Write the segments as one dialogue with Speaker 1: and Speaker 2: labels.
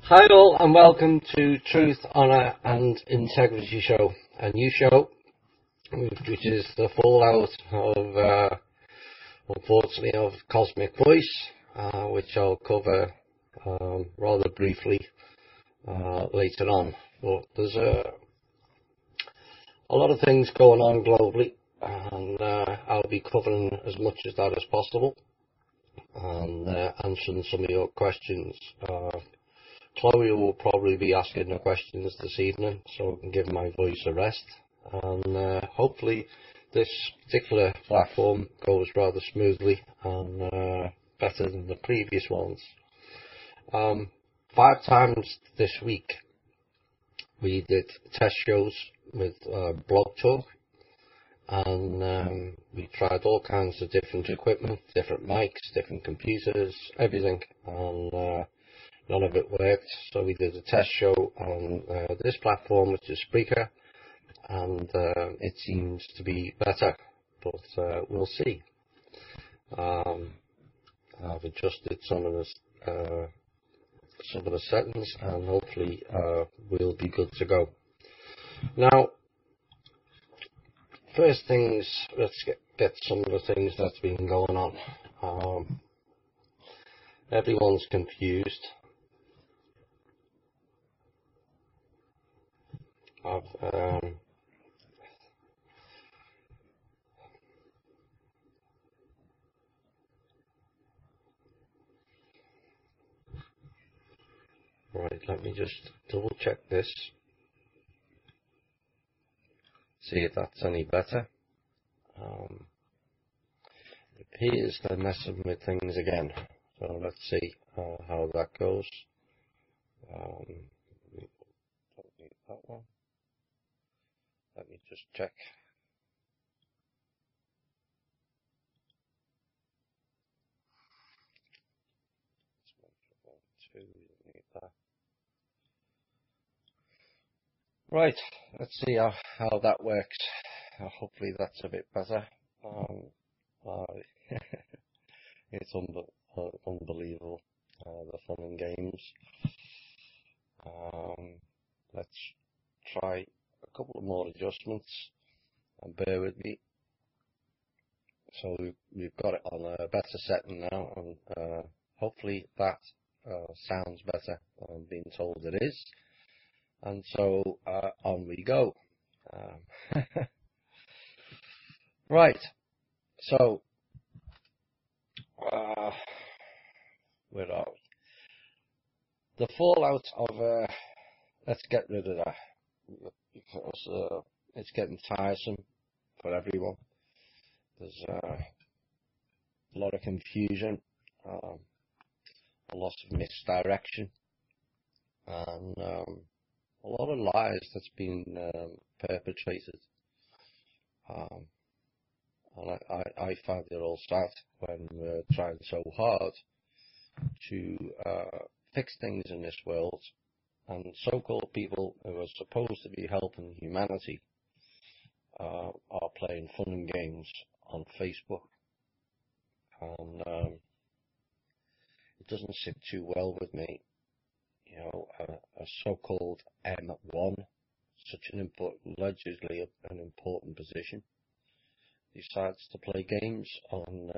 Speaker 1: Hi all and welcome to Truth, Honour and Integrity Show, a new show which is the fallout of, unfortunately, of Cosmic Voice, which I'll cover rather briefly later on. But there's a lot of things going on globally, and I'll be covering as much of that as possible and answering some of your questions. Chloe will probably be asking the questions this evening, so I can give my voice a rest. And hopefully this particular platform goes rather smoothly and better than the previous ones. 5 times this week we did test shows with Blog Talk, and we tried all kinds of different equipment, different mics, different computers, everything, and none of it worked, so we did a test show on this platform, which is Spreaker, and it seems to be better, but we'll see. I've adjusted some of the settings, and hopefully we'll be good to go. Now, first things, let's get some of the things that's been going on. Everyone's confused. Right, let me just double check this, see if that's any better. It appears they're messing with things again, so let's see how that goes. Don't need that one. Let me just check. Right, let's see how that works. Hopefully that's a bit better. It's unbelievable, the fun and games. Let's try a couple of more adjustments, and bear with me. So we've got it on a better setting now, and hopefully that sounds better. I'm being told it is, and so on we go. Right, so where are we? The fallout of let's get rid of that, because it's getting tiresome for everyone. There's a lot of confusion, a lot of misdirection, and a lot of lies that's been perpetrated. And I find it all sad when we're trying so hard to fix things in this world, and so-called people who are supposed to be helping humanity are playing fun and games on Facebook, and it doesn't sit too well with me. You know, a so-called M1, such an important, allegedly an important position, decides to play games on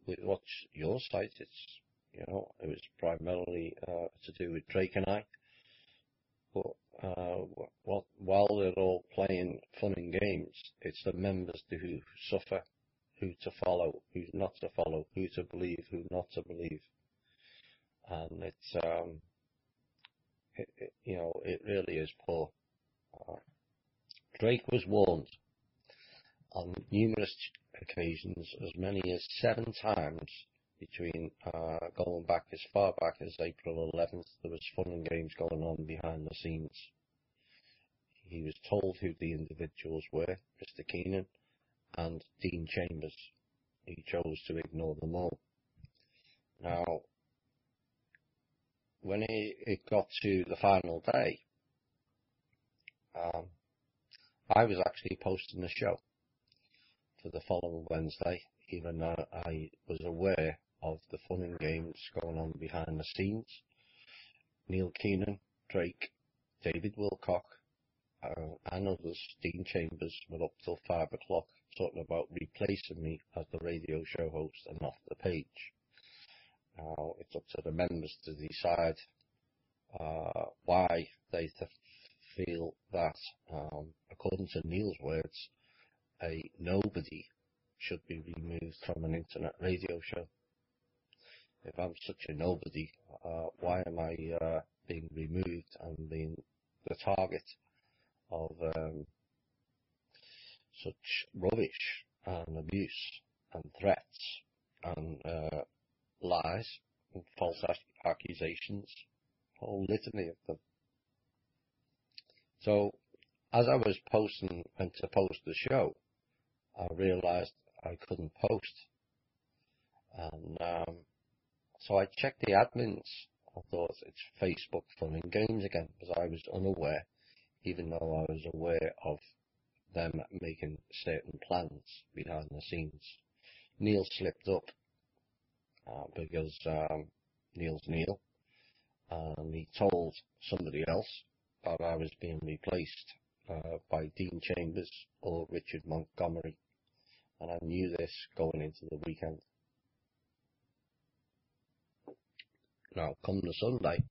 Speaker 1: with what's your site. It's, you know, it was primarily to do with Drake and I, but while they're all playing fun and games, it's the members who suffer, who to follow, who not to follow, who to believe, who not to believe, and it's you know, it really is poor. Drake was warned on numerous occasions, as many as 7 times, between going back as far back as April 11th, there was fun and games going on behind the scenes. He was told who the individuals were, Mr. Keenan and Dean Chambers. He chose to ignore them all. Now, when it got to the final day, I was actually posting the show for the following Wednesday, even though I was aware of the fun and games going on behind the scenes.
Speaker 2: Neil Keenan, Drake, David Wilcock, and others, Dean Chambers, were up till 5 o'clock talking about replacing me as the radio show host and off the page. Now, it's up to the members to decide why they feel that, according to Neil's words, a nobody should be removed from an internet radio show. If I'm such a nobody, why am I being removed and being the target of such rubbish and abuse and threats and lies and false accusations, a whole litany of them? So, as I was meant to post the show, I realised I couldn't post, and so I checked the admins. I thought it's Facebook fun and games again, because I was unaware, even though I was aware of them making certain plans behind the scenes. Neil slipped up because Neil's Neil, and he told somebody else that I was being replaced by Dean Chambers or Richard Montgomery, and I knew this going into the weekend. Now, come the Sunday,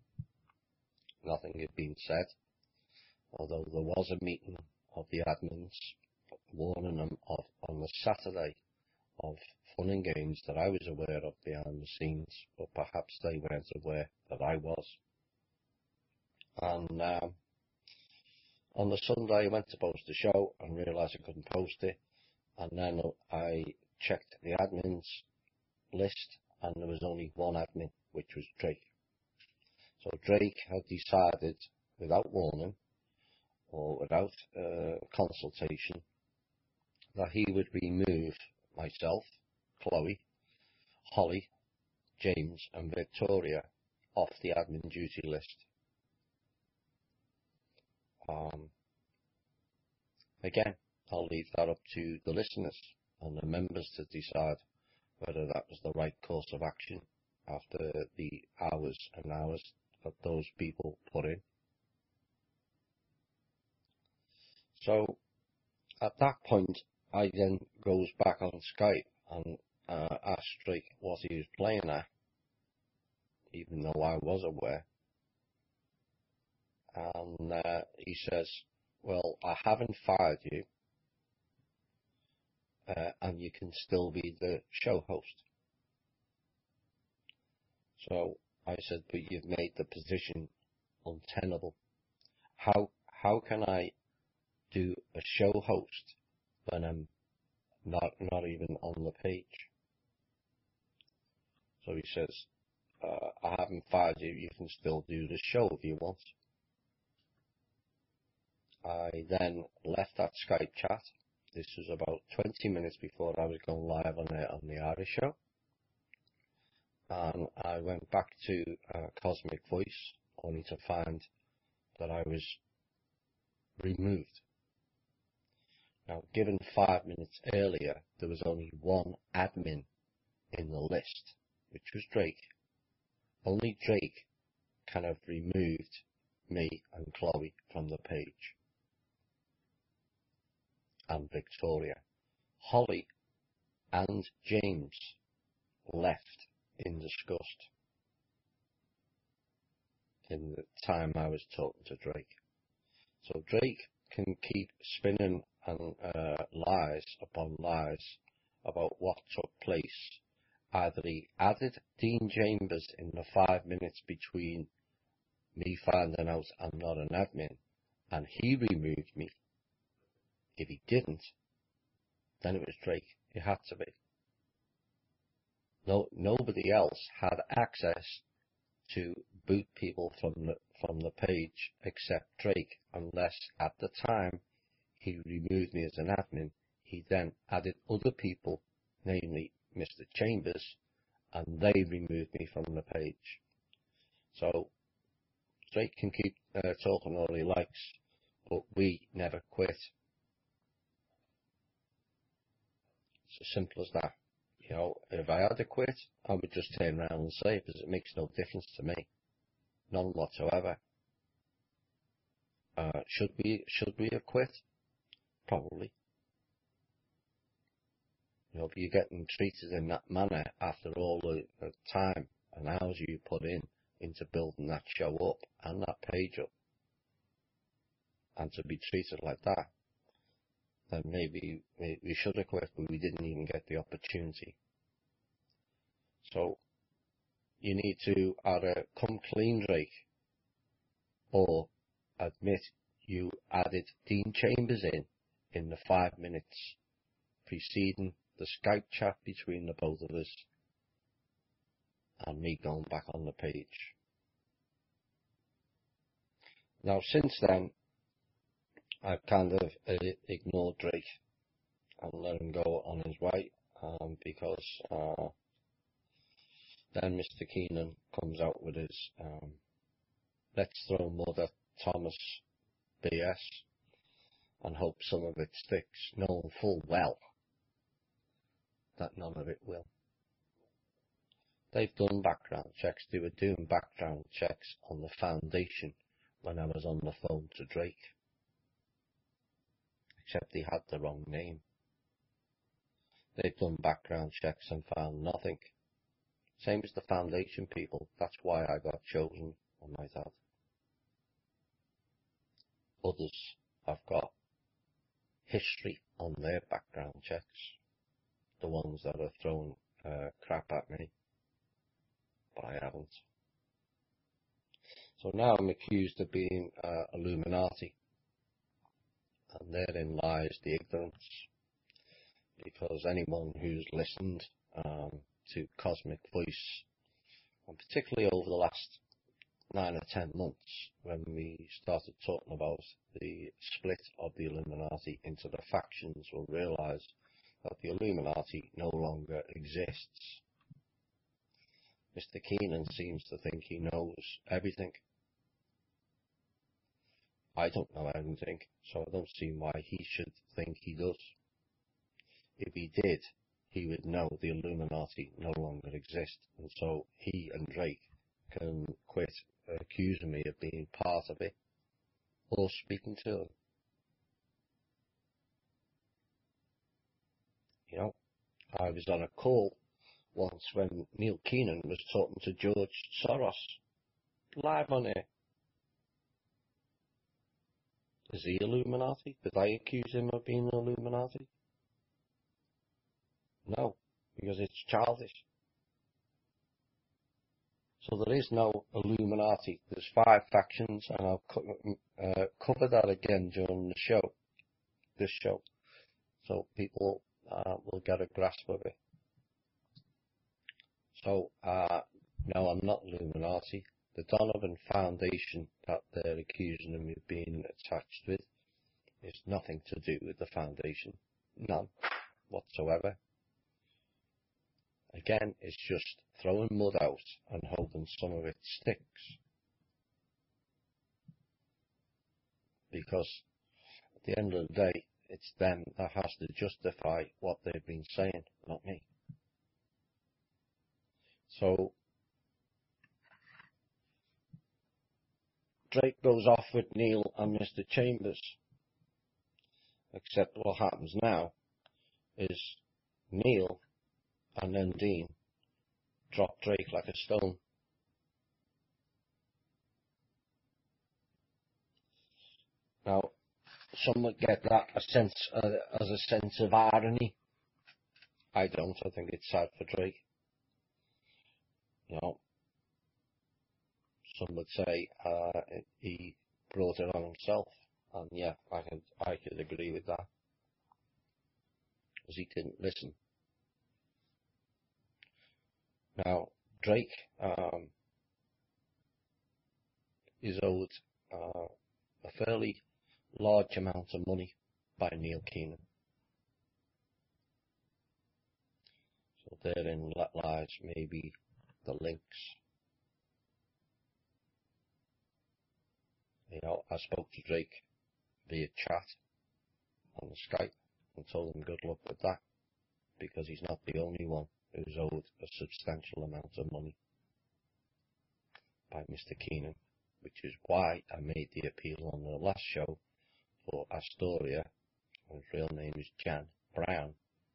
Speaker 2: nothing had been said, although there was a meeting of the admins warning them of on the Saturday of fun and games that I was aware of behind the scenes, but perhaps they weren't aware that I was. And on the Sunday I went to post the show and realised I couldn't post it, and then I checked the admins list and there was only one admin, which was Drake. So Drake had decided, without warning or without consultation, that he would remove myself, Chloe, Holly, James and Victoria off the admin duty list. Again, I'll leave that up to the listeners and the members to decide whether that was the right course of action after the hours and hours that those people put in. So at that point, I then goes back on Skype and asked Drake what he was playing at, even though I was aware. And he says, well, I haven't fired you, and you can still be the show host. So I said, but you've made the position untenable. How can I do a show host when I'm not even on the page? So he says, I haven't fired you, you can still do the show if you want. I then left that Skype chat. This was about 20 minutes before I was going live on the Irish show. And I went back to Cosmic Voice, only to find that I was removed. Now, given 5 minutes earlier, there was only one admin in the list, which was Drake. Only Drake can have removed me and Chloe from the page. And Victoria. Holly and James left in disgust in the time I was talking to Drake. So Drake can keep spinning and lies upon lies about what took place. Either he added Dean Chambers in the 5 minutes between me finding out I'm not an admin and he removed me. If he didn't, then it was Drake. It had to be. Nobody else had access to boot people from the page except Drake, unless at the time he removed me as an admin, he then added other people, namely Mr. Chambers, and they removed me from the page. So Drake can keep talking all he likes, but we never quit. It's as simple as that. You know, if I had to quit, I would just turn around and say it, because it makes no difference to me. None whatsoever. Should we have quit? Probably. You know, if you're getting treated in that manner after all the time and hours you put into building that show up and that page up, and to be treated like that, then maybe we should have quit, but we didn't even get the opportunity. So you need to either come clean, Drake, or admit you added Dean Chambers in the 5 minutes preceding the Skype chat between the both of us and me going back on the page. Now, since then, I've kind of ignored Drake and let him go on his way, because then Mr. Keenan comes out with his let's throw mud at Thomas BS and hope some of it sticks, knowing full well that none of it will. They've done background checks. They were doing background checks on the foundation when I was on the phone to Drake. Except he had the wrong name. They've done background checks and found nothing. Same as the foundation people. That's why I got chosen, I might add. Others have got history on their background checks. The ones that are throwing crap at me. But I haven't. So now I'm accused of being Illuminati. And therein lies the ignorance. Because anyone who's listened to Cosmic Voice, and particularly over the last 9 or 10 months, when we started talking about the split of the Illuminati into the factions, will realise that the Illuminati no longer exists. Mr. Keenan seems to think he knows everything. I don't know anything, so I don't see why he should think he does. If he did, he would know the Illuminati no longer exist, and so he and Drake can quit accusing me of being part of it, or speaking to them. You know, I was on a call once when Neil Keenan was talking to George Soros, live on air. Is he Illuminati? Did I accuse him of being Illuminati? No, because it's childish. So there is no Illuminati. There's 5 factions, and I'll cover that again during the show, this show, so people will get a grasp of it. So, no, I'm not Illuminati. The Donovan Foundation that they're accusing me of being attached with is nothing to do with the foundation. None whatsoever. Again, it's just throwing mud out and hoping some of it sticks. Because at the end of the day, it's them that has to justify what they've been saying, not me. So, Drake goes off with Neil and Mr. Chambers. Except what happens now is Neil and then Dean drop Drake like a stone. Now, some would get that as a sense of irony. I don't. I think it's sad for Drake. You know, some would say he brought it on himself, and yeah, I could agree with that, because he didn't listen. Now, Drake is owed a fairly large amount of money by Neil Keenan. So therein lies maybe the links. You know, I spoke to Drake via chat on Skype and told him good luck with that, because he's not the only one who's owed a substantial amount of money. by Mr. Keenan, which is why I made the appeal on the last show for Astoria, whose real name is Jan Brown,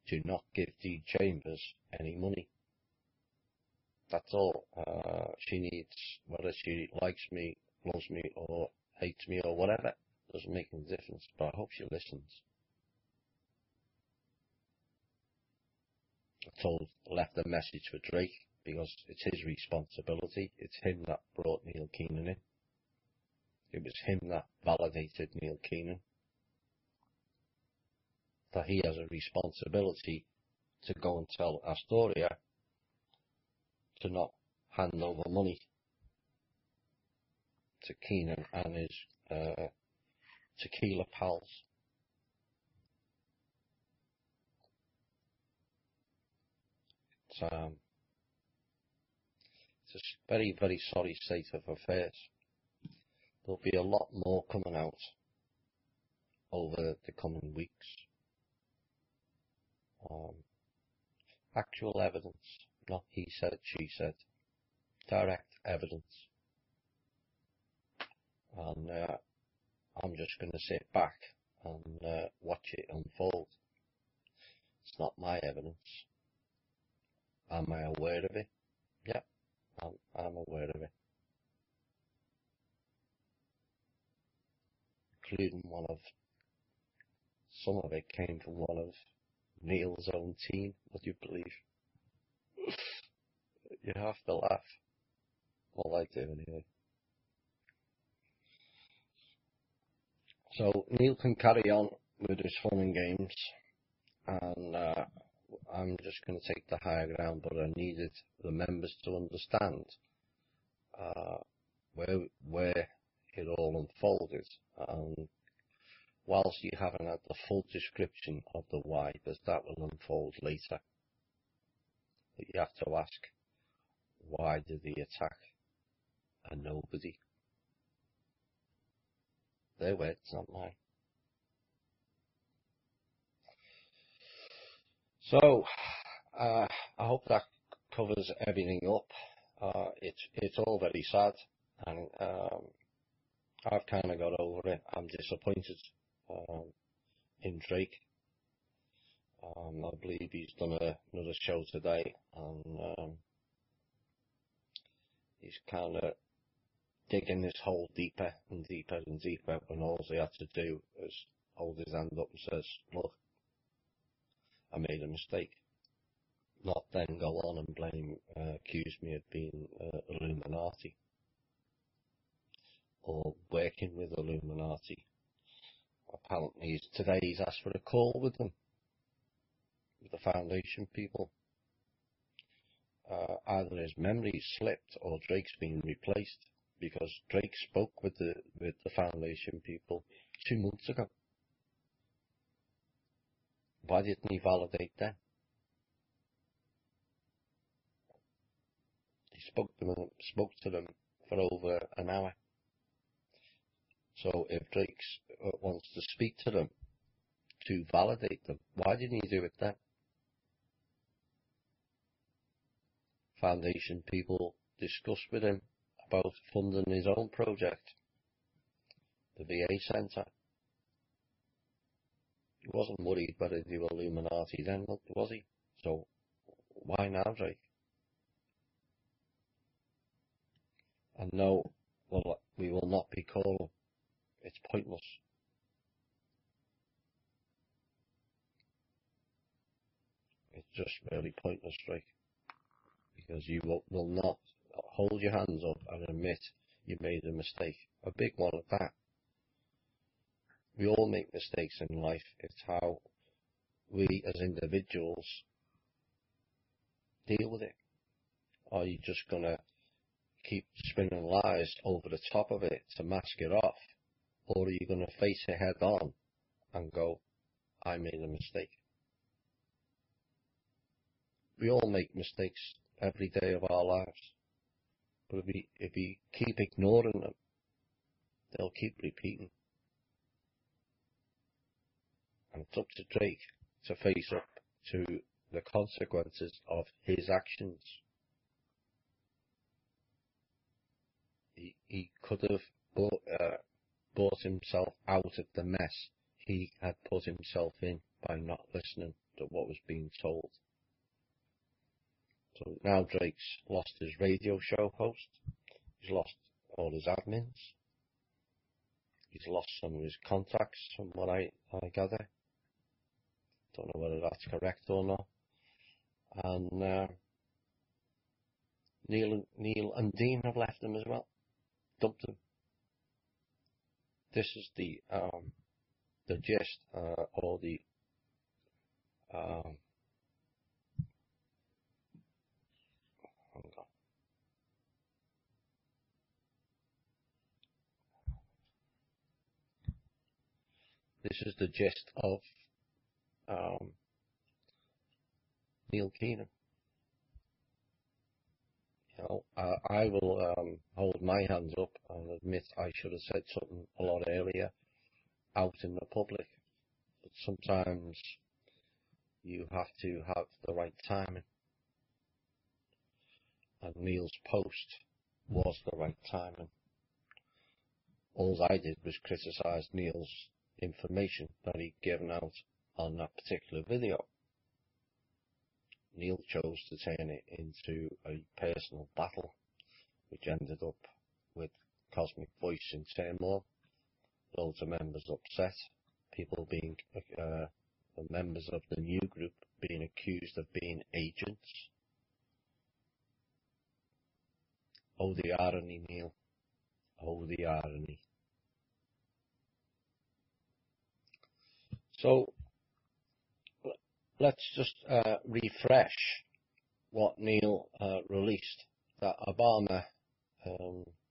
Speaker 2: to not give Dee Chambers any money. That's all. She needs, whether she likes me, loves me, or hates me, or whatever, doesn't make any difference, but I hope she listens. Left a message for Drake, because it's his responsibility. It's him that brought Neil Keenan in. It was him that validated Neil Keenan. That he has a responsibility to go and tell Astoria to not hand over money to Keenan and his tequila pals. It's a very, very sorry state of affairs. There'll be a lot more coming out over the coming weeks. Actual evidence, not he said, she said. Direct evidence. And I'm just going to sit back and watch it unfold. It's not my evidence. Am I aware of it? Yeah, I'm aware of it. Including some of it came from one of Neil's own team, would you believe? You have to laugh. Well, I do anyway. So Neil can carry on with his fun and games, and I'm just going to take the higher ground, but I needed the members to understand where it all unfolded. Whilst you haven't had the full description of the why, because that will unfold later, but you have to ask, why did he attack a nobody? Their words, not mine. So, I hope that covers everything up. It's all very sad, and I've kind of got over it. I'm disappointed in Drake. I believe he's done another show today, and he's kind of digging this hole deeper and deeper and deeper, when all he had to do is hold his hand up and says, look, I made a mistake. Not then go on and accuse me of being Illuminati or working with Illuminati. Apparently today he's asked for a call with them, with the Foundation people. Either his memory slipped or Drake's been replaced, because Drake spoke with the Foundation people 2 months ago. Why didn't he validate them? He spoke to them for over an hour. So if Drake wants to speak to them to validate them, why didn't he do it then? Foundation people discussed with him about funding his own project, the VA Centre. He wasn't worried whether they were Illuminati then, was he? So why now, Drake? And no, well, we will not be calling. It's pointless. It's just really pointless, Drake. Because you will not hold your hands up and admit you made a mistake. A big one at that. We all make mistakes in life. It's how we as individuals deal with it. Are you just going to keep spinning lies over the top of it to mask it off? Or are you going to face it head on and go, I made a mistake? We all make mistakes every day of our lives. But if we keep ignoring them, they'll keep repeating. And it's up to Drake to face up to the consequences of his actions. He could have brought himself out of the mess he had put himself in by not listening to what was being told. So now Drake's lost his radio show host. He's lost all his admins. He's lost some of his contacts, from what I gather. Don't know whether that's correct or not. And Neil and Dean have left him as well. Dumped him. This is the gist, or the hang on. This is the gist of Neil Keenan. You know, I will hold my hands up and admit I should have said something a lot earlier out in the public. But sometimes you have to have the right timing. And Neil's post was the right timing. All I did was criticise Neil's information that he'd given out on that particular video. Neil chose to turn it into a personal battle, which ended up with Cosmic Voice in turmoil, loads of members upset, people being, the members of the new group being accused of being agents. Oh, the irony, Neil. Oh, the irony. So, let's just refresh what Neil released, that Obama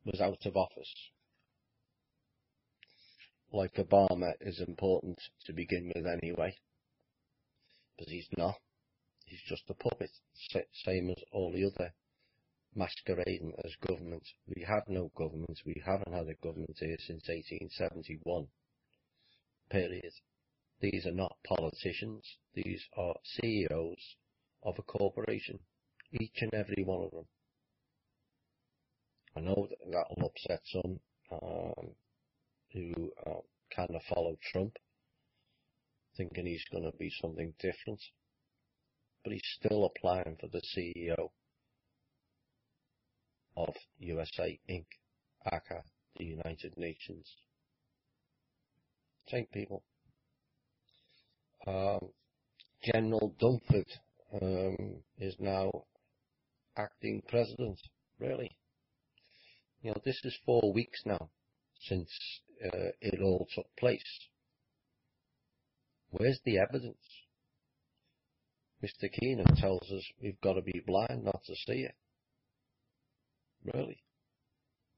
Speaker 2: was out of office. Like Obama is important to begin with anyway, but he's not. He's just a puppet, same as all the other masquerading as government. We have no government. We haven't had a government here since 1871. Period. These are not politicians. These are CEOs of a corporation. Each and every one of them. I know that will upset some who kind of follow Trump, thinking he's going to be something different. But he's still applying for the CEO of USA Inc., aka the United Nations. Same people. General Dunford is now acting president. Really? You know, this is 4 weeks now since it all took place. Where's the evidence? Mr. Keenan tells us we've got to be blind not to see it. Really?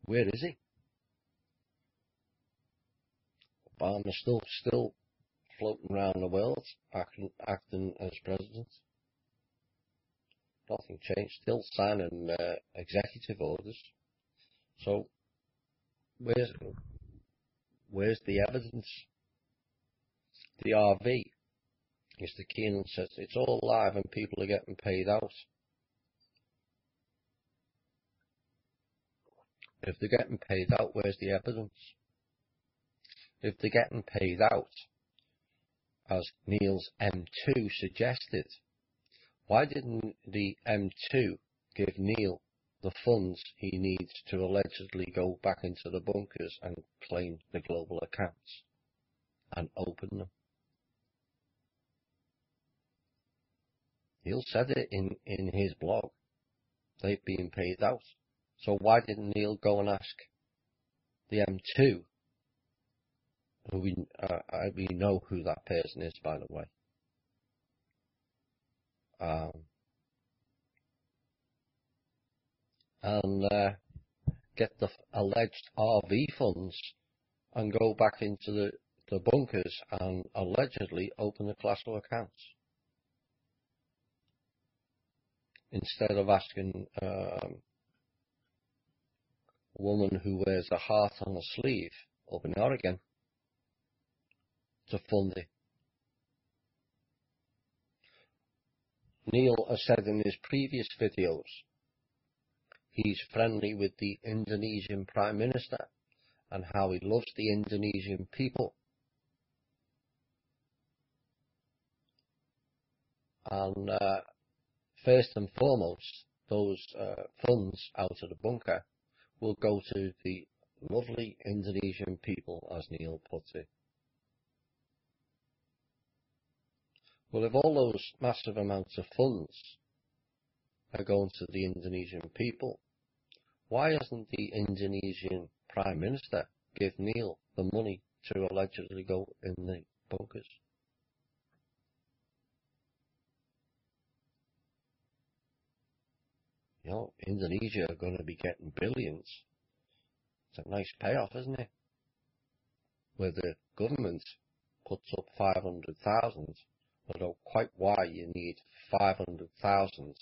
Speaker 2: Where is he? Obama's still floating around the world, acting as president. Nothing changed. Still signing executive orders. So, where's the evidence? The RV. Mr. Keenan says it's all live and people are getting paid out. If they're getting paid out, where's the evidence? If they're getting paid out, as Neil's M2 suggested, why didn't the M2 give Neil the funds he needs to allegedly go back into the bunkers and claim the global accounts and open them? Neil said it in his blog. They've been paid out. So why didn't Neil go and ask the M2, who we know who that person is, by the way, and get the alleged RV funds and go back into the bunkers and allegedly open the Classical accounts, instead of asking a woman who wears a heart on her sleeve up in Oregon to fund it. Neil has said in his previous videos he's friendly with the Indonesian Prime Minister and how he loves the Indonesian people. And first and foremost, those funds out of the bunker will go to the lovely Indonesian people, as Neil puts it. Well, if all those massive amounts of funds are going to the Indonesian people, why hasn't the Indonesian Prime Minister give Neil the money to allegedly go in the bunkers? You know, Indonesia are going to be getting billions. It's a nice payoff, isn't it? Where the government puts up 500,000, although quite why you need 500,000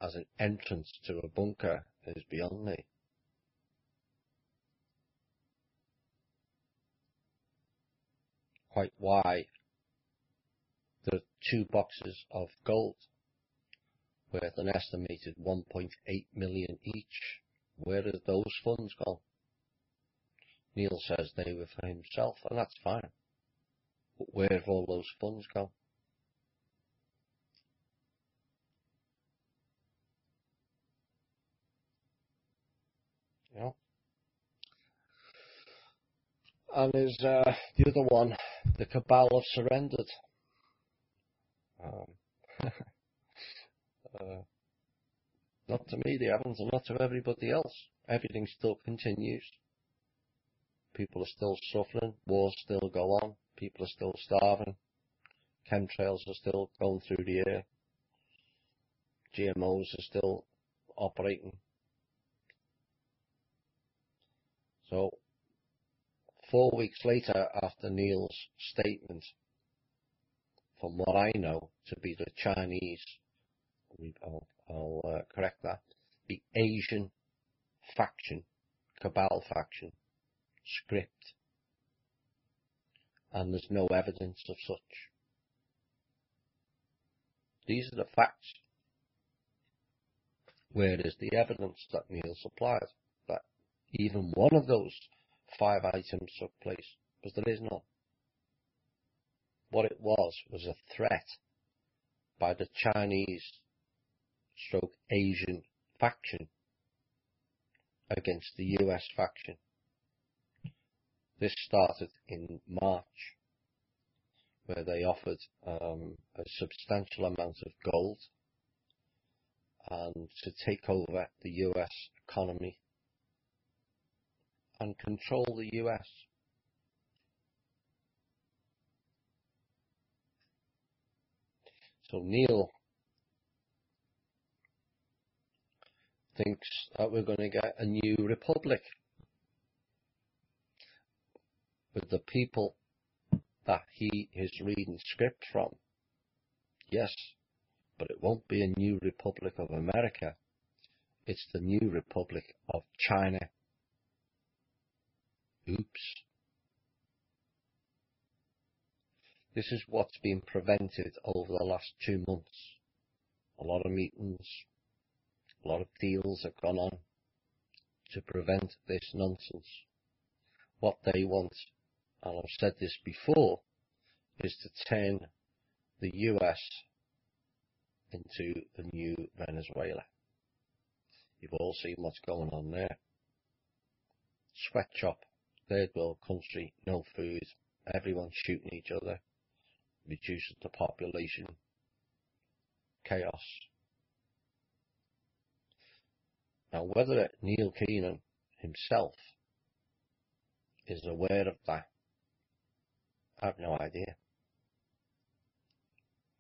Speaker 2: as an entrance to a bunker is beyond me. Quite why the 2 boxes of gold worth an estimated 1.8 million each, where did those funds go? Neil says they were for himself, and that's fine. But where have all those funds go? You know? And there's the other one, the cabal have surrendered. Not to me, they haven't, and not to everybody else. Everything still continues. People are still suffering. Wars still go on. People are still starving. Chemtrails are still going through the air. GMOs are still operating. So, 4 weeks later after Neil's statement, from what I know to be the Chinese, I'll correct that, the Asian faction, cabal faction, script, and there's no evidence of such. These are the facts. Where is the evidence that Neil supplied that even one of those 5 items took place? Because there is none. What it was a threat by the Chinese Asian faction against the US faction. This started in March, where they offered a substantial amount of gold and to take over the US economy and control the US. So Neil thinks that we're going to get a new republic with the people that he is reading script from. Yes, but it won't be a new Republic of America. It's the new Republic of China. Oops. This is what's been prevented over the last 2 months. A lot of meetings, a lot of deals have gone on to prevent this nonsense. What they want, and I've said this before, is to turn the US into the new Venezuela. You've all seen what's going on there. Sweatshop, third world country, no food, everyone shooting each other, reduces the population, chaos. Now, whether Neil Keenan himself is aware of that, I have no idea.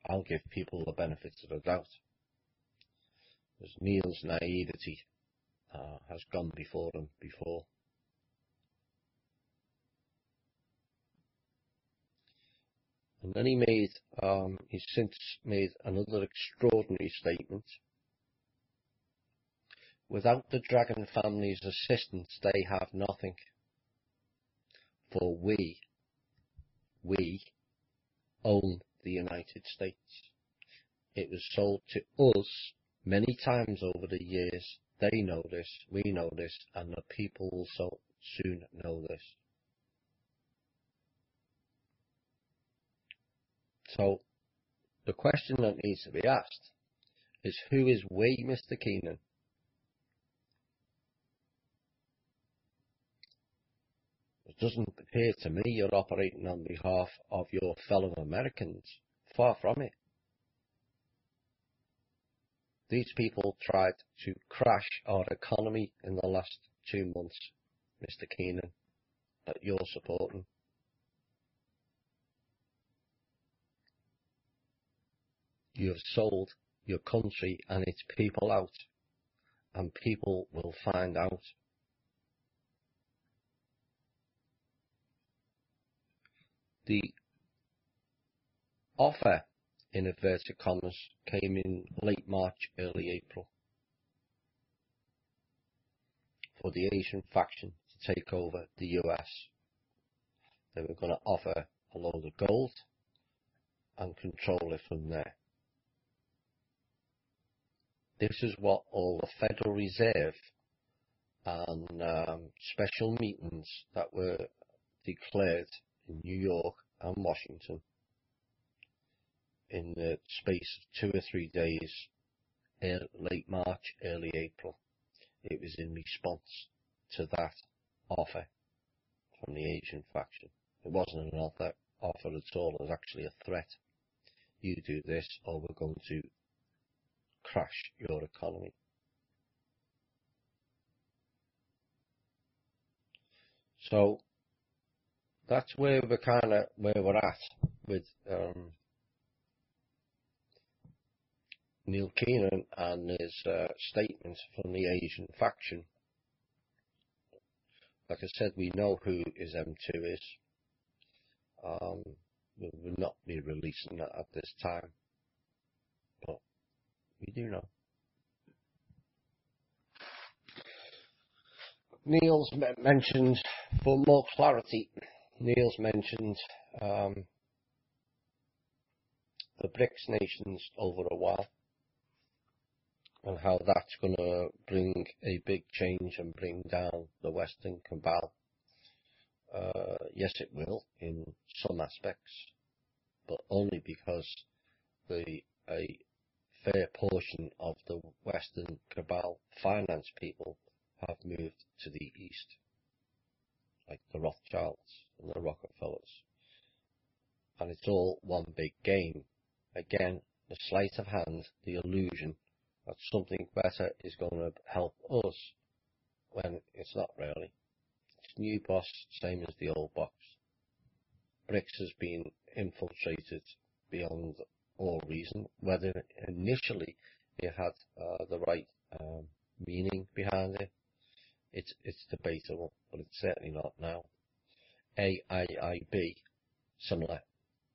Speaker 2: I'll give people the benefit of the doubt, because Neil's naivety has gone before him before. And then he's since made another extraordinary statement. Without the Dragon family's assistance, they have nothing. For we own the United States. It was sold to us Many times over the years, they know this, we know this, and the people will so soon know this. So, the question that needs to be asked is, who is we, Mr. Keenan? It doesn't appear to me you're operating on behalf of your fellow Americans. Far from it. These people tried to crash our economy in the last 2 months, Mr. Keenan, that you're supporting. You have sold your country and its people out, and people will find out. The offer, in inverted commas, came in late March, early April, for the Asian faction to take over the US. They were going to offer a load of gold and control it from there. This is what all the Federal Reserve and special meetings that were declared in New York and Washington in the space of 2 or 3 days, late March, early April. It was in response to that offer from the Asian faction. It wasn't an offer at all, it was actually a threat. You do this or we're going to crash your economy. So that's where we're at with Neil Keenan and his statement from the Asian faction. Like I said, we know who his M2 is. We will not be releasing that at this time, but we do know. Neil's mentioned, for more clarity, Neil's mentioned the BRICS nations over a while, and how that's going to bring a big change and bring down the Western cabal. Yes, it will in some aspects, but only because a fair portion of the Western cabal finance people have moved to the East, like the Rothschilds and the Rockefellers. And it's all one big game. Again, the sleight of hand, the illusion that something better is going to help us, when it's not really. It's new boss, same as the old box. BRICS has been infiltrated beyond all reason. Whether initially it had the right meaning behind it, it's debatable, but it's certainly not now. AIIB, similar,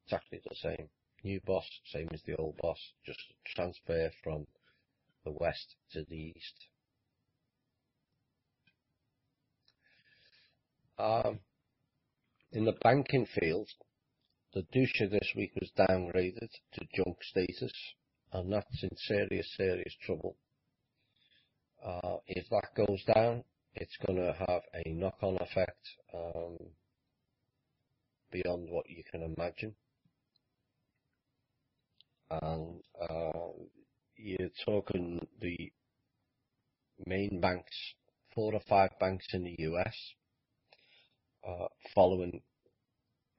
Speaker 2: exactly the same. New boss, same as the old boss, just transfer from the west to the east. In the banking field, the Dusha this week was downgraded to junk status, and that's in serious trouble. If that goes down, it's going to have a knock-on effect beyond what you can imagine. And you're talking the main banks, 4 or 5 banks in the US, following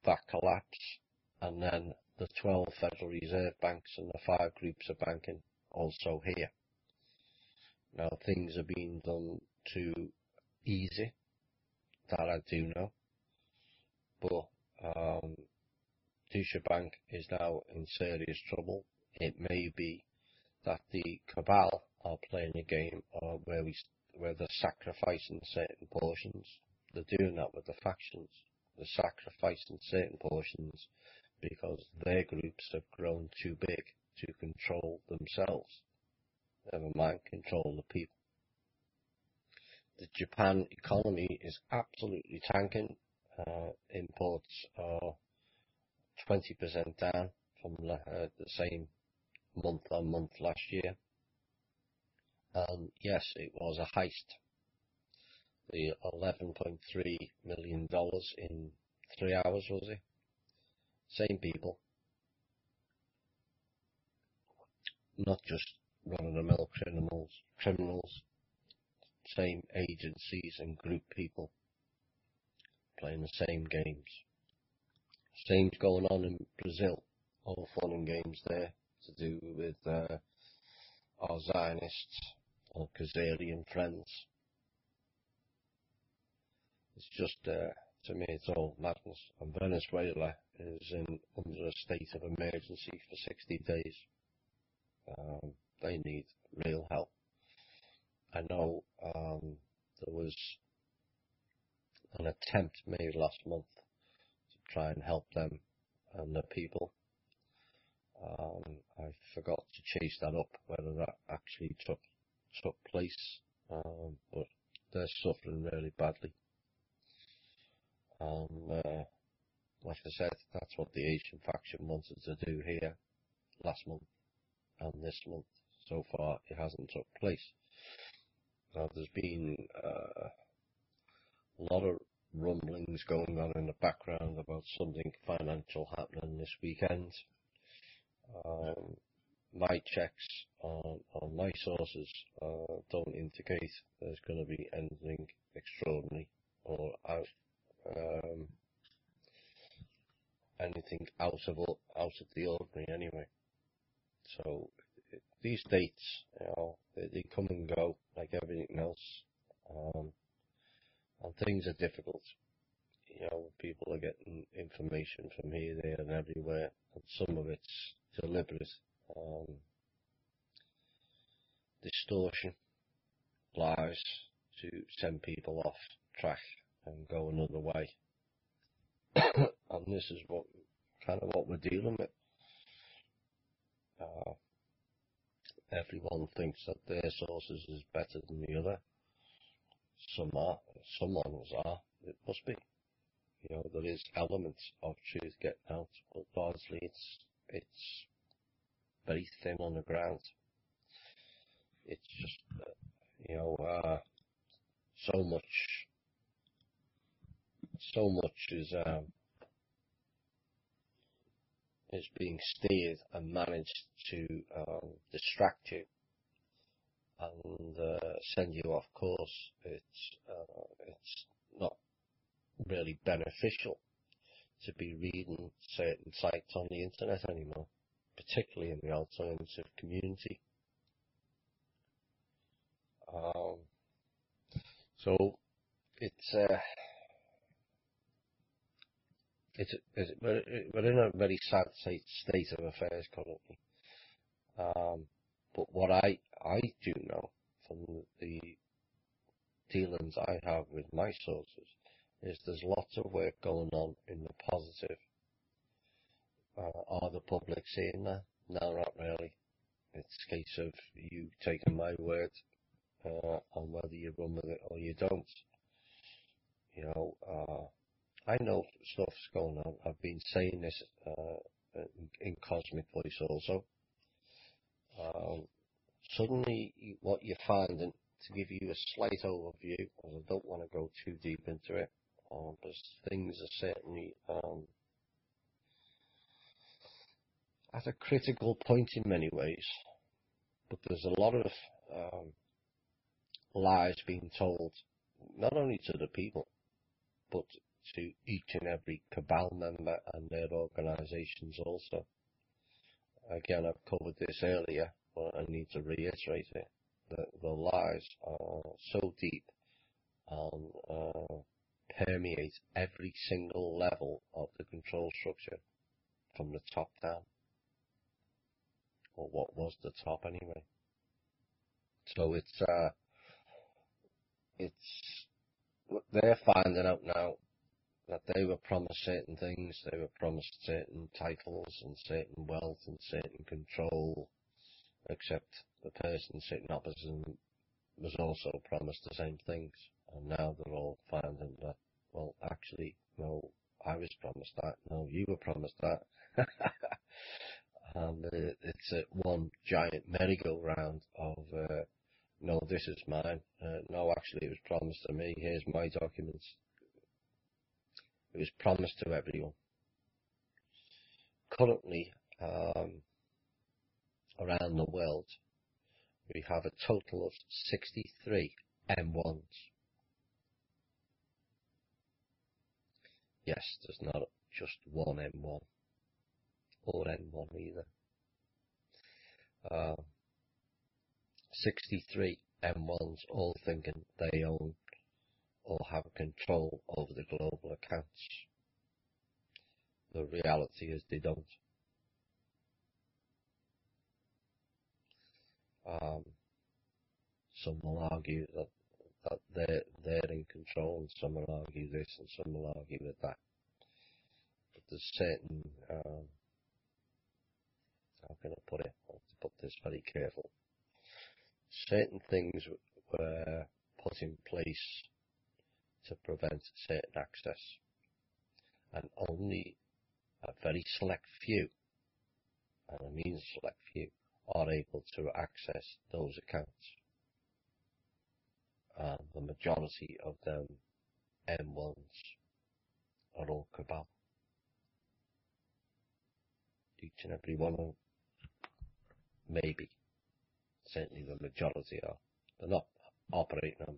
Speaker 2: that collapse, and then the 12 Federal Reserve banks and the 5 groups of banking also here. Now things are being done too easy, that I do know, but Deutsche Bank is now in serious trouble. It may be that the cabal are playing a game where they're sacrificing certain portions. They're doing that with the factions. They're sacrificing certain portions because their groups have grown too big to control themselves. Never mind control the people. The Japan economy is absolutely tanking. Imports are 20% down from the same month on month last year. And yes, it was a heist. The $11.3 million in 3 hours, was it? Same people. Not just run-of-the-mill criminals. Same agencies and group people playing the same games. Same's going on in Brazil. All fun and games there to do with our Zionists or Khazarian friends. It's just, to me, it's all madness. And Venezuela is under a state of emergency for 60 days. They need real help. I know there was an attempt made last month to try and help them and the people. I forgot to chase that up, whether that actually took place, but they're suffering really badly. Like I said, that's what the Asian faction wanted to do here last month and this month. So far, it hasn't took place. Now, there's been a lot of rumblings going on in the background about something financial happening this weekend. My checks on my sources don't indicate there's going to be anything extraordinary or anything out of the ordinary anyway. So these dates, they come and go like everything else, and things are difficult. People are getting information from here, there, and everywhere, and some of it's deliberate distortion, lies to send people off track and go another way. And this is what we're dealing with. Everyone thinks that their sources is better than the other. Some ones are. It must be. There is elements of truth getting out, but largely it's very thin on the ground. It's just, so much is being steered and managed to distract you and send you off course. It's not really beneficial to be reading certain sites on the internet anymore, particularly in the alternative community. So we're in a very sad state of affairs currently. But what I do know from the dealings I have with my sources is there's lots of work going on in the positive. Are the public seeing that? No, not really. It's a case of you taking my word on whether you run with it or you don't. I know stuff's going on. I've been saying this in Cosmic Voice also. Suddenly, what you're finding, to give you a slight overview, and I don't want to go too deep into it, because things are certainly at a critical point in many ways. But there's a lot of lies being told, not only to the people, but to each and every cabal member and their organisations also. Again, I've covered this earlier, but I need to reiterate it. The lies are so deep and permeate every single level of the control structure from the top down, or what was the top anyway. So they're finding out now that they were promised certain things, they were promised certain titles and certain wealth and certain control, except the person sitting opposite them was also promised the same things. And now they're all finding that, well, actually, no, I was promised that, no, you were promised that. And it's one giant merry-go-round of this is mine. No, actually, it was promised to me. Here's my documents. It was promised to everyone. Currently, around the world, we have a total of 63 M1s. Yes, there's not just one M1 or N1 either. 63 M1s all thinking they own or have control over the global accounts. The reality is they don't. Some will argue that they're in control, and some will argue this, and some will argue with that. But there's certain, how can I put it? I have to put this very careful. Certain things were put in place to prevent certain access, and only a very select few, and I mean select few, are able to access those accounts. The majority of them M1s are all cabal. Each and every one of them, maybe, certainly the majority are. They're not operating on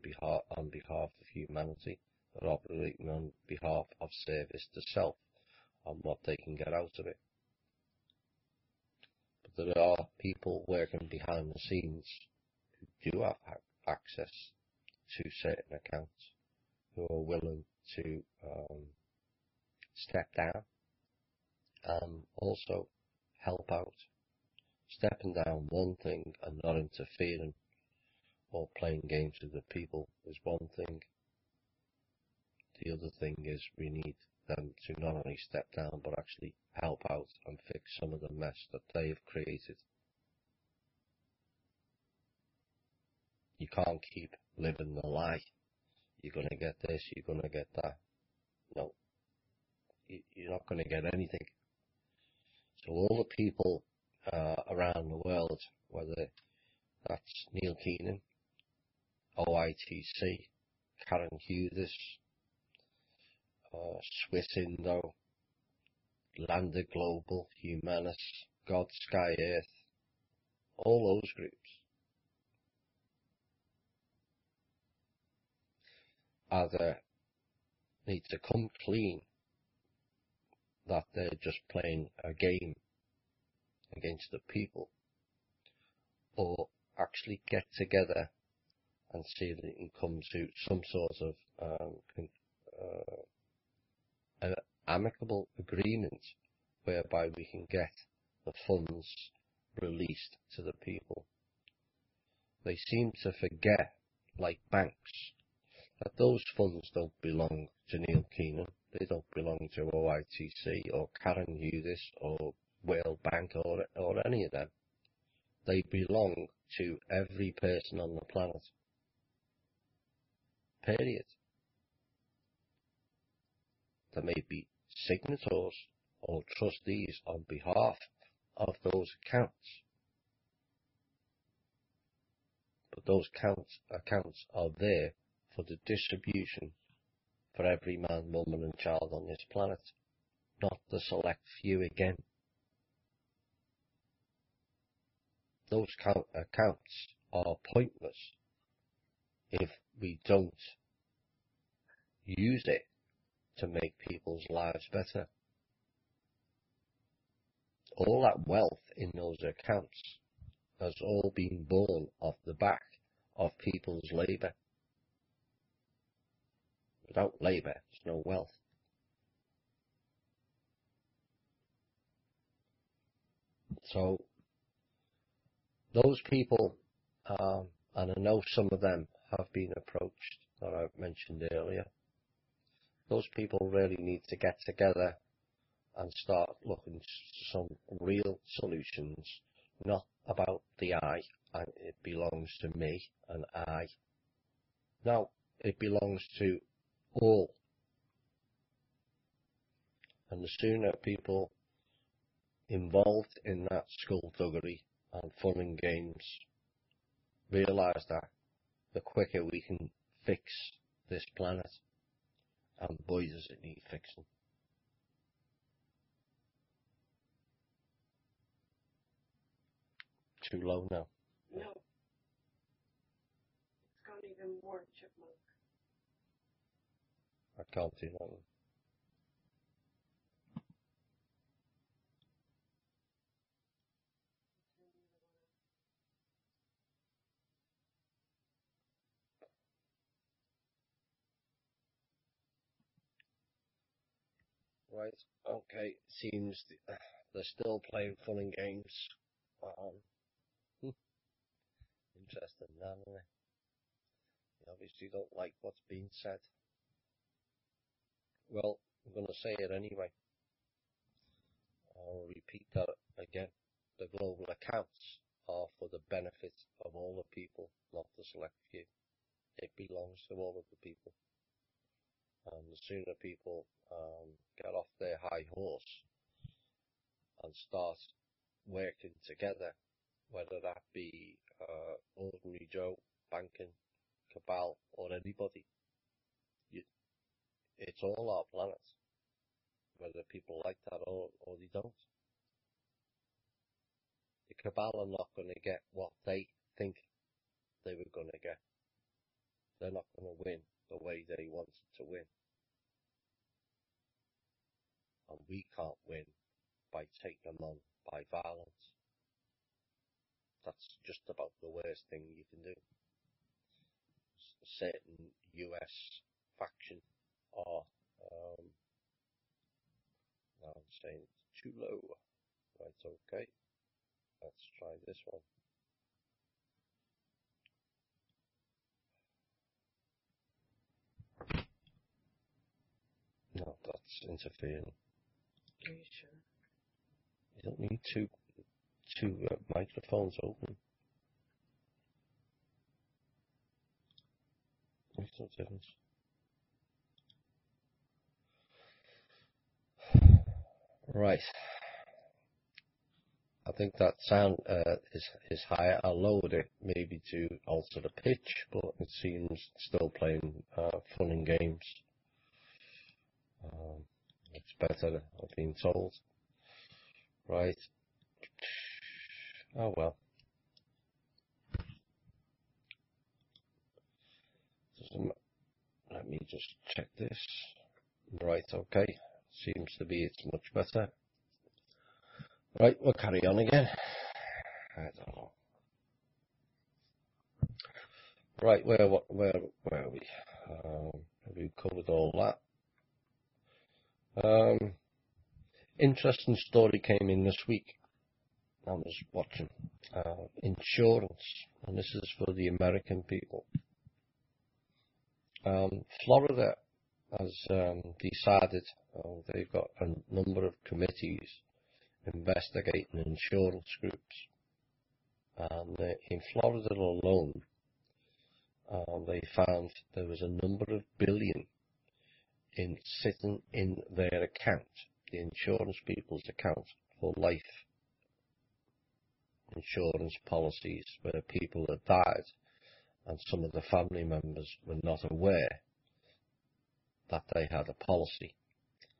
Speaker 2: behalf of humanity. They're operating on behalf of service to self and what they can get out of it. But there are people working behind the scenes who do have access to certain accounts, who are willing to step down and also help out. Stepping down one thing and not interfering or playing games with the people is one thing. The other thing is we need them to not only step down but actually help out and fix some of the mess that they have created. You can't keep living the lie. You're going to get this, you're going to get that. No, you're not going to get anything. So all the people around the world, whether that's Neil Keenan, OITC, Karen Hughes, Swiss Indo, Lander Global, Humanus, God, Sky, Earth, all those groups either need to come clean that they're just playing a game against the people, or actually get together and see that it can come to some sort of an amicable agreement whereby we can get the funds released to the people. They seem to forget, like banks, that those funds don't belong to Neil Keenan. They don't belong to OITC or Karen Hughes or World Bank or any of them. They belong to every person on the planet. Period. There may be signatories or trustees on behalf of those accounts, but those accounts are there for the distribution for every man, woman and child on this planet, not the select few again. Those accounts are pointless if we don't use it to make people's lives better. All that wealth in those accounts has all been born off the back of people's labour. Without labour, there's no wealth. So, those people, and I know some of them have been approached, that I've mentioned earlier, those people really need to get together and start looking for some real solutions, not about the I, and it belongs to me and I. No, it belongs to all. And the sooner people involved in that skullduggery and fun and games realise that, the quicker we can fix this planet. And boy, does it need fixing. Too low now.
Speaker 3: No. It's gone even more, chipmunk.
Speaker 2: I can't do that one. Right, okay, seems they're still playing fun and games. Interesting, aren't they? They obviously don't like what's being said. Well, I'm going to say it anyway. I'll repeat that again. The global accounts are for the benefit of all the people, not the select few. It belongs to all of the people. And the sooner people get off their high horse and start working together, whether that be ordinary Joe, banking, cabal, or anybody, it's all our planet, whether people like that or they don't. The cabal are not going to get what they think they were going to get. They're not going to win the way they wanted to win. And we can't win by taking them on by violence. That's just about the worst thing you can do. A certain US faction are, now I'm saying it's too low. Right, okay. Let's try this one. No, that's interfering.
Speaker 3: Are you sure?
Speaker 2: You don't need two microphones open. Makes no difference. Right. I think that sound is higher. I lowered it maybe to alter the pitch, but it seems still playing fun and games. It's better, I've been told. Right. Oh well. Let me just check this. Right, okay. Seems to be it's much better. Right, we'll carry on again. I don't know. Right, where are we? We've covered all that. Interesting story came in this week. I was watching insurance, and this is for the American people. Florida has decided, they've got a number of committees investigating insurance groups, and in Florida alone, they found there was a number of billion sitting in their account, the insurance people's account, for life insurance policies where people had died and some of the family members were not aware that they had a policy,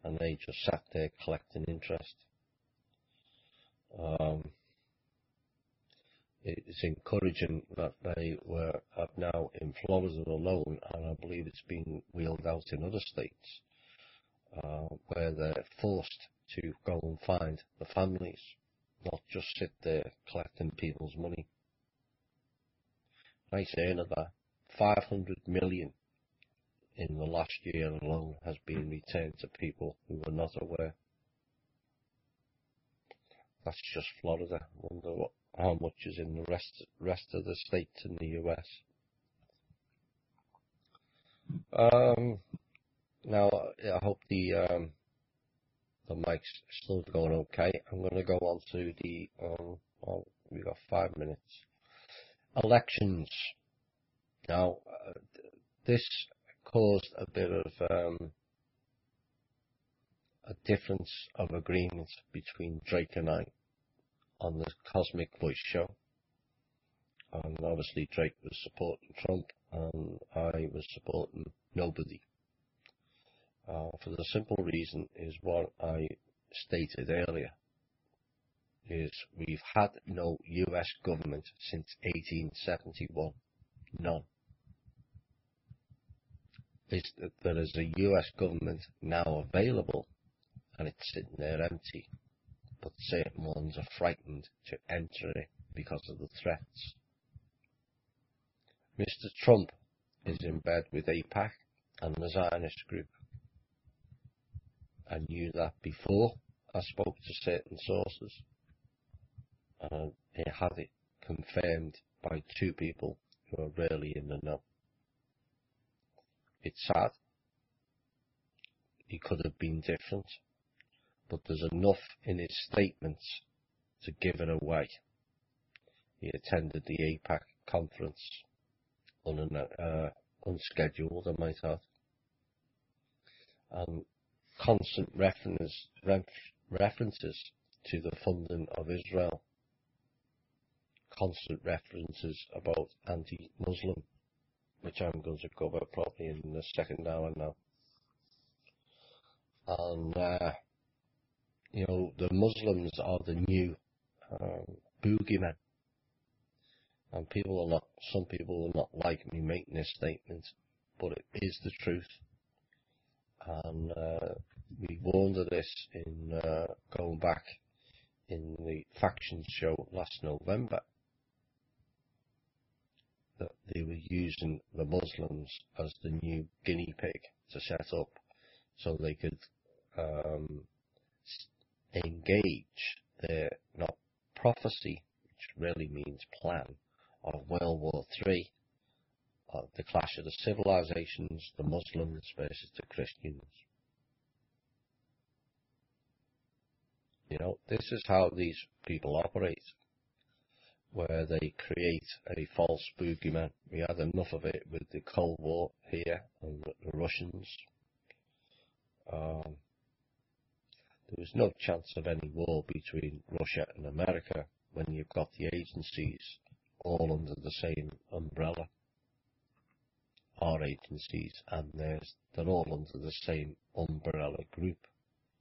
Speaker 2: and they just sat there collecting interest. It's encouraging that they have now in Florida alone, and I believe it's been wheeled out in other states, where they're forced to go and find the families, not just sit there collecting people's money. Nice earn of that. 500 million in the last year alone has been returned to people who were not aware. That's just Florida. I wonder how much is in the rest of the states in the US. Now I hope the mic's still going okay. I'm going to go on to the well, we've got 5 minutes. Elections. Now this caused a bit of a difference of agreement between Drake and I on the Cosmic Voice show. And obviously Drake was supporting Trump, and I was supporting nobody. For the simple reason is what I stated earlier, is we've had no US government since 1871. None. There is a US government now available, and it's sitting there empty, but certain ones are frightened to enter it because of the threats. Mr. Trump is in bed with AIPAC and the Zionist group. I knew that before I spoke to certain sources, and I had it confirmed by two people who are really in the know. It's sad. He could have been different, but there's enough in his statements to give it away. He attended the AIPAC conference unscheduled, I might add, and constant references to the funding of Israel, constant references about anti-Muslim, which I'm going to cover probably in the second hour now. And, the Muslims are the new boogeymen. And some people will not like me making this statement, but it is the truth. And we warned of this in going back in the Factions show last November, that they were using the Muslims as the new guinea pig to set up so they could engage their, not prophecy, which really means plan, of World War III, the clash of the civilizations, the Muslims versus the Christians. This is how these people operate, where they create a false boogeyman. We had enough of it with the Cold War here and the Russians. There was no chance of any war between Russia and America when you've got the agencies all under the same umbrella. Our agencies and theirs, they're all under the same umbrella group.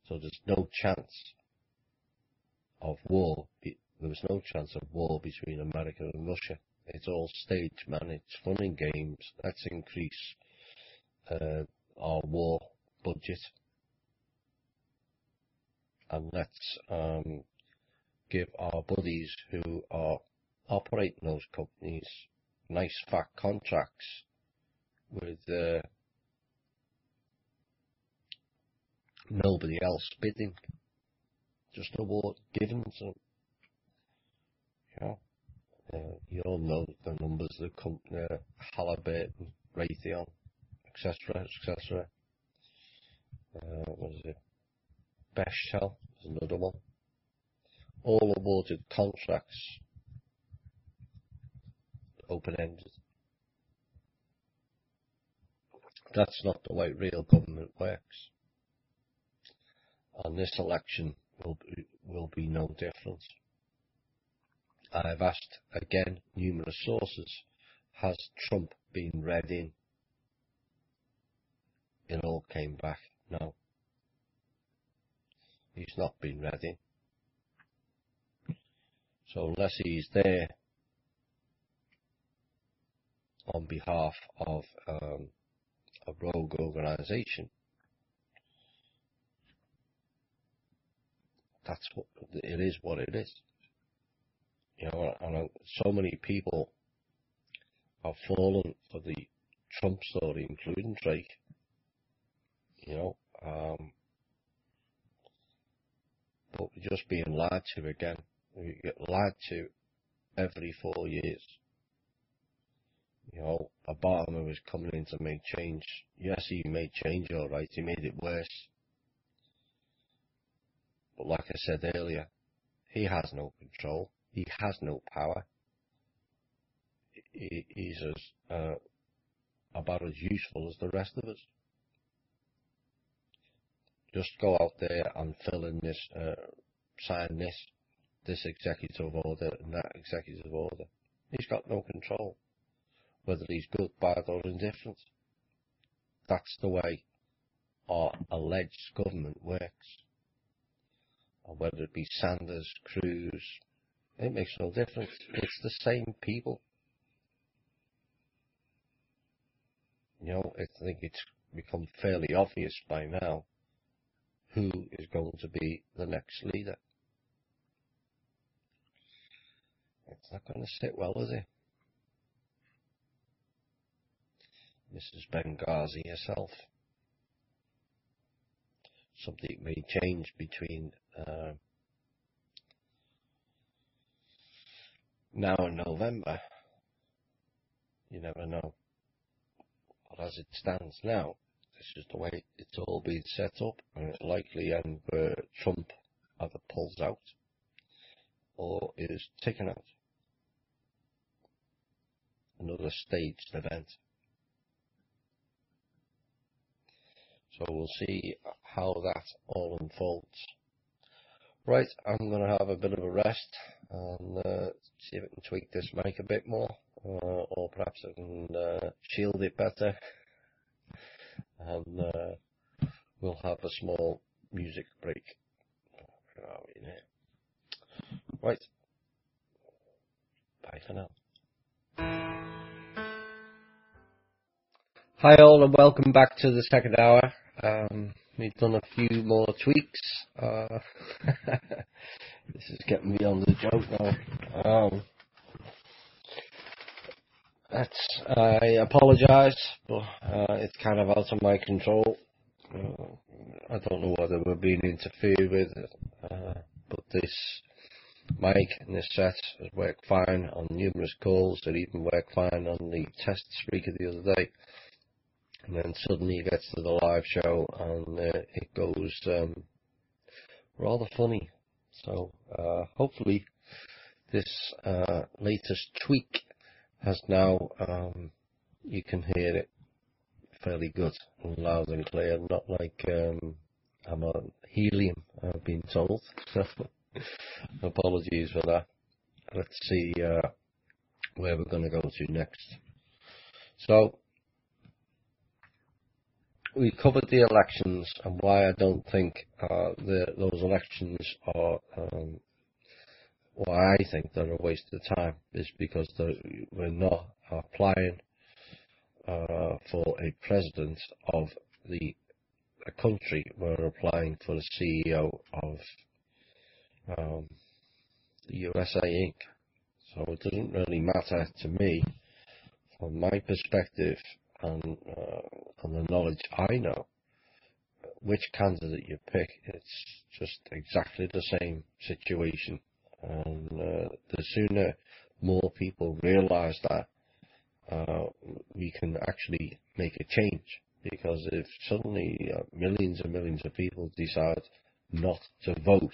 Speaker 2: So there's no chance of war. There was no chance of war between America and Russia. It's all staged, man. It's fun and games. Let's increase our war budget. And let's give our buddies who are operating those companies nice fat contracts with nobody else bidding. Just award given to them. You all know the numbers that come Halliburton, Raytheon, etc., etc. What is it? Bechtel is another one. All awarded contracts, open-ended. That's not the way real government works. And this election will be no different. I've asked again numerous sources, has Trump been read in? It all came back, no. He's not been read in. So unless he's there on behalf of a rogue organisation, that's what it is. What it is. And so many people have fallen for the Trump story, including Drake. But we're just being lied to again. We get lied to every 4 years. Obama was coming in to make change. Yes, he made change, all right. He made it worse. But like I said earlier, he has no control. He has no power. He's about as useful as the rest of us. Just go out there and fill in this, sign this executive order and that executive order. He's got no control. whether he's good, bad or indifferent. That's the way our alleged government works. Or whether it be Sanders, Cruz, it makes no difference. It's the same people. You know, I think it's become fairly obvious by now who is going to be the next leader. It's not going to sit well, is it? Mrs. Benghazi herself. Something may change between now and November. You never know. But as it stands now, this is the way it's all been set up, and it's likely end where Trump either pulls out or is taken out. Another staged event. So we'll see how that all unfolds. Right, I'm going to have a bit of a rest and see if I can tweak this mic a bit more, or perhaps I can shield it better. And we'll have a small music break. Where are we now? Right. Bye for now. Hi all, and welcome back to the second hour. We've done a few more tweaks. This is getting beyond the joke now. I apologise, but it's kind of out of my control. I don't know whether we're being interfered with, but this mic and this set has worked fine on numerous calls. It even worked fine on the test speaker the other day. And then suddenly it gets to the live show and it goes rather funny. So hopefully this latest tweak has now, you can hear it fairly good and loud and clear, not like I'm on helium, I've been told. So apologies for that. Let's see where we're going to go to next. So we covered the elections and why I don't think those elections are, why I think they're a waste of time is because we're not applying for a president of a country. We're applying for the CEO of the USA Inc. So it doesn't really matter to me, from my perspective, and the knowledge I know, which candidate you pick. It's just exactly the same situation, and the sooner more people realise that, we can actually make a change. Because if suddenly millions and millions of people decide not to vote,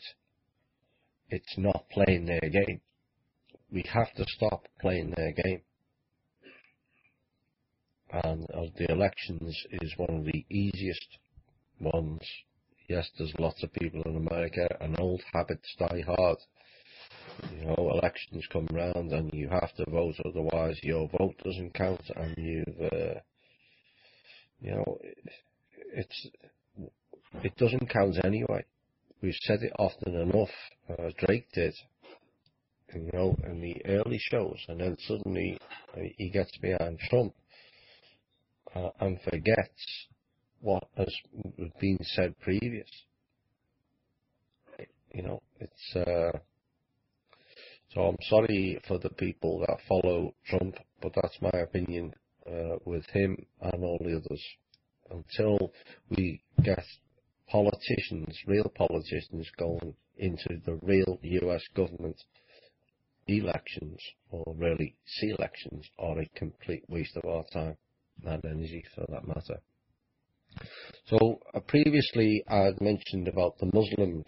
Speaker 2: it's not playing their game. We have to stop playing their game. And the elections is one of the easiest ones. Yes, there's lots of people in America, and old habits die hard. You know, elections come round and you have to vote, otherwise your vote doesn't count, and it doesn't count anyway. We've said it often enough. Drake did, you know, in the early shows, and then suddenly he gets behind Trump. And forgets what has been said previous. You know, it's so I'm sorry for the people that follow Trump, but that's my opinion with him and all the others. Until we get politicians, real politicians, going into the real US government, elections, or really C-elections, are a complete waste of our time. And energy for that matter. So previously I had mentioned about the Muslims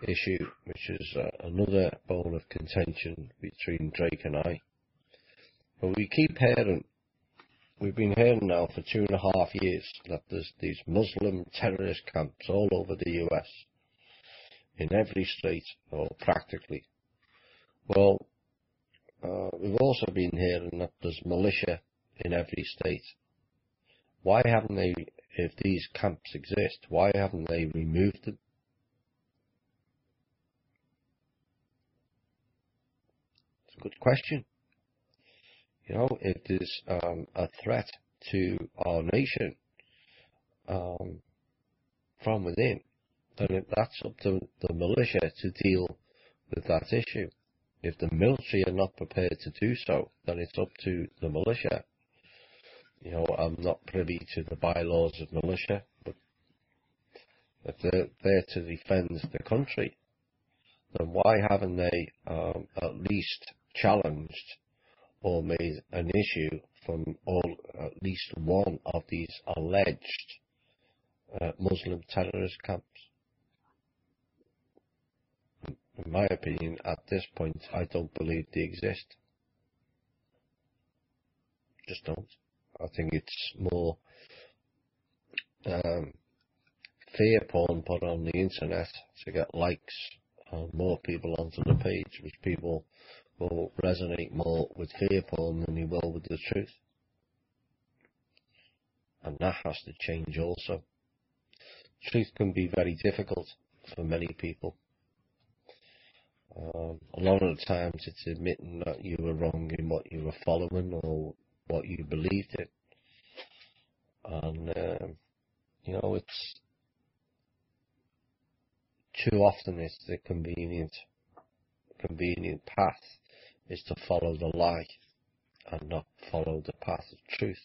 Speaker 2: issue, which is another bone of contention between Drake and I. But we keep hearing, we've been hearing now for 2.5 years, that there's these Muslim terrorist camps all over the US, in every state, or practically. Well, we've also been hearing that there's militia in every state. Why haven't they, if these camps exist, why haven't they removed them? It's a good question. You know, if there's a threat to our nation from within, then that's up to the militia to deal with that issue. If the military are not prepared to do so, then it's up to the militia. You know, I'm not privy to the bylaws of militia, but if they're there to defend the country, then why haven't they at least challenged or made an issue from at least one of these alleged Muslim terrorist camps? In my opinion, at this point, I don't believe they exist. Just don't. I think it's more fear porn put on the internet to get likes and more people onto the page, which people will resonate more with fear porn than they will with the truth. And that has to change also. Truth can be very difficult for many people. A lot of the times it's admitting that you were wrong in what you were following or what you believed in. And, you know, it's too often it's the convenient path is to follow the lie and not follow the path of truth,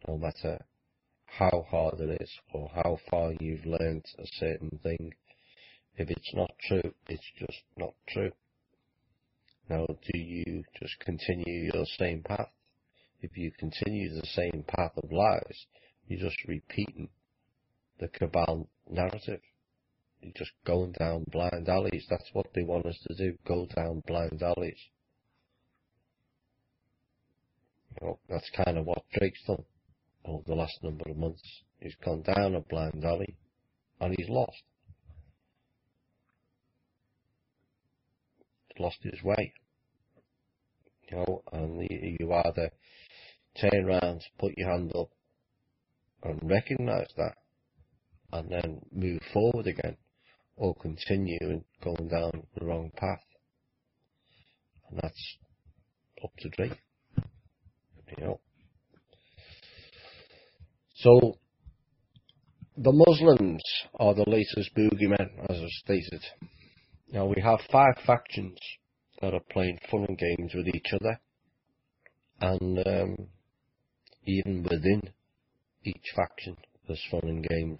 Speaker 2: no matter how hard it is or how far you've learned a certain thing. If it's not true, it's just not true. Now, do you just continue your same path? If you continue the same path of lies, you're just repeating the cabal narrative. You're just going down blind alleys. That's what they want us to do, go down blind alleys. You know, that's kind of what Drake's done over the last number of months. He's gone down a blind alley and he's lost. Lost his way, you know, and you either turn around, put your hand up and recognise that and then move forward again, or continue and going down the wrong path. And that's up to Drake, you know. So the Muslims are the latest boogeymen, as I've stated. Now, we have 5 factions that are playing fun and games with each other, and even within each faction there's fun and games.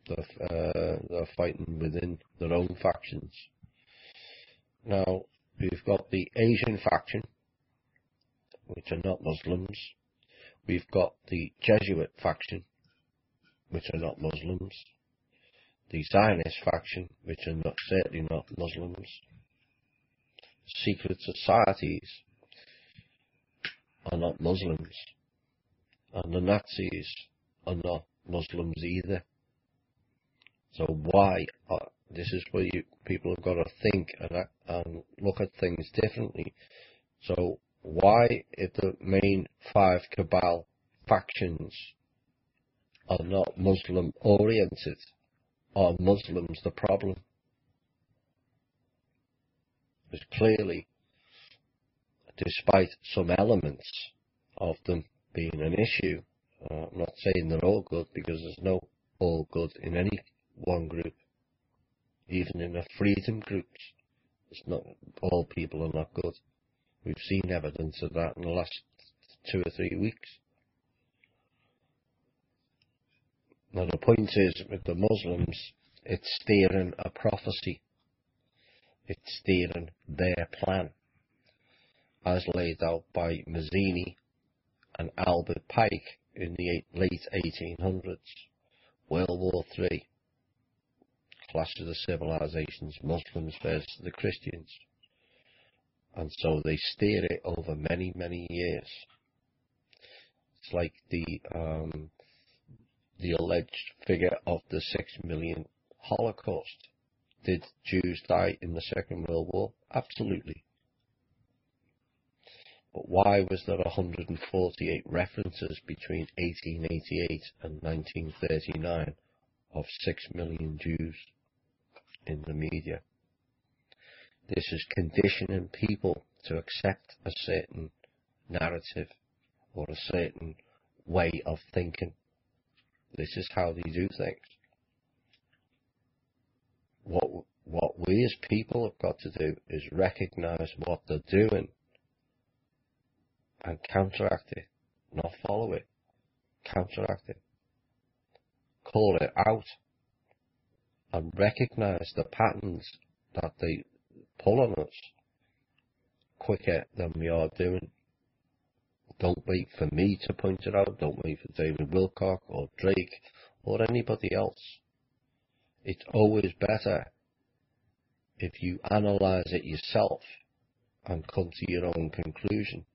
Speaker 2: They're fighting within their own factions. Now, we've got the Asian faction, which are not Muslims. We've got the Jesuit faction, which are not Muslims. The Zionist faction, which are certainly not Muslims. Secret societies are not Muslims. And the Nazis are not Muslims either. So why? This is where people have got to think and look at things differently. So why, if the main 5 cabal factions are not Muslim oriented, are Muslims the problem? Because clearly, despite some elements of them being an issue, I'm not saying they're all good, because there's no all good in any one group. Even in the freedom groups, it's not all people are not good. We've seen evidence of that in the last 2 or 3 weeks. Now the point is, with the Muslims, it's steering a prophecy. It's steering their plan, as laid out by Mazzini and Albert Pike in the late 1800s. World War III, clash of the civilizations, Muslims versus the Christians. And so they steer it over many, many years. It's like the alleged figure of the 6 million Holocaust. Did Jews die in the Second World War? Absolutely. But why was there 148 references between 1888 and 1939 of 6 million Jews in the media? This is conditioning people to accept a certain narrative or a certain way of thinking. This is how they do things. What we as people have got to do is recognize what they're doing and counteract it, not follow it. Counteract it. Call it out and recognize the patterns that they pull on us quicker than we are doing. Don't wait for me to point it out. Don't wait for David Wilcock or Drake or anybody else. It's always better if you analyze it yourself and come to your own conclusion.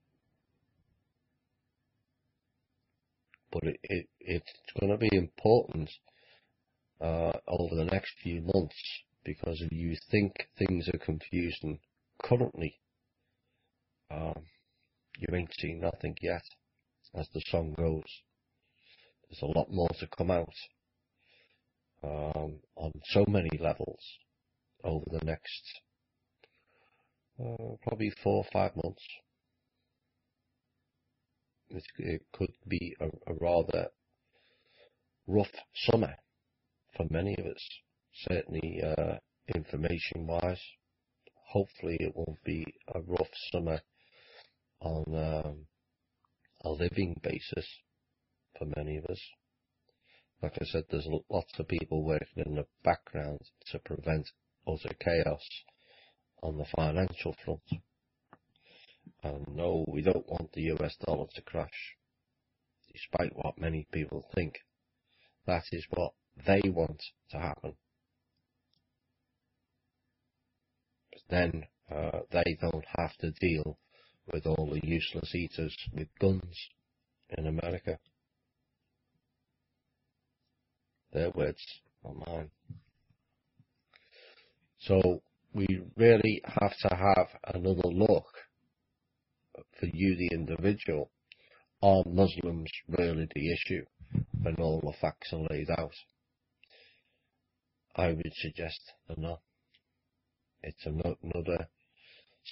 Speaker 2: But it's going to be important over the next few months, because if you think things are confusing currently, you ain't seen nothing yet, as the song goes. There's a lot more to come out on so many levels over the next probably 4 or 5 months. It could be a rather rough summer for many of us, certainly information-wise. Hopefully it won't be a rough summer on a living basis for many of us. Like I said, there's lots of people working in the background to prevent utter chaos on the financial front. And no, we don't want the US dollar to crash, despite what many people think. That is what they want to happen. But then they don't have to deal with all the useless eaters with guns in America. Their words, not mine. So we really have to have another look, for you the individual, are Muslims really the issue when all the facts are laid out? I would suggest they're not. It's another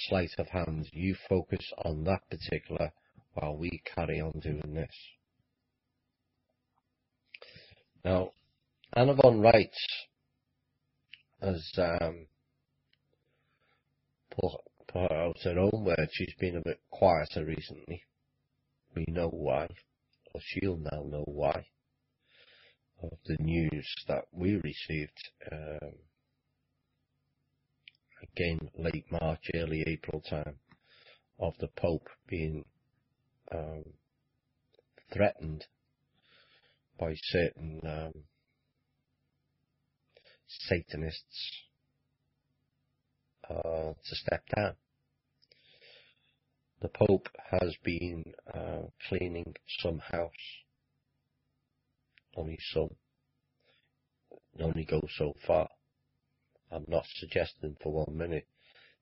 Speaker 2: sleight of hand. You focus on that particular while we carry on doing this. Now, Anna von Reitz has put out her own word. She's been a bit quieter recently. We know why, or she'll now know why, of the news that we received again late March, early April time, of the Pope being threatened by certain Satanists to step down. The Pope has been cleaning some house. Only some. It only goes so far. I'm not suggesting for 1 minute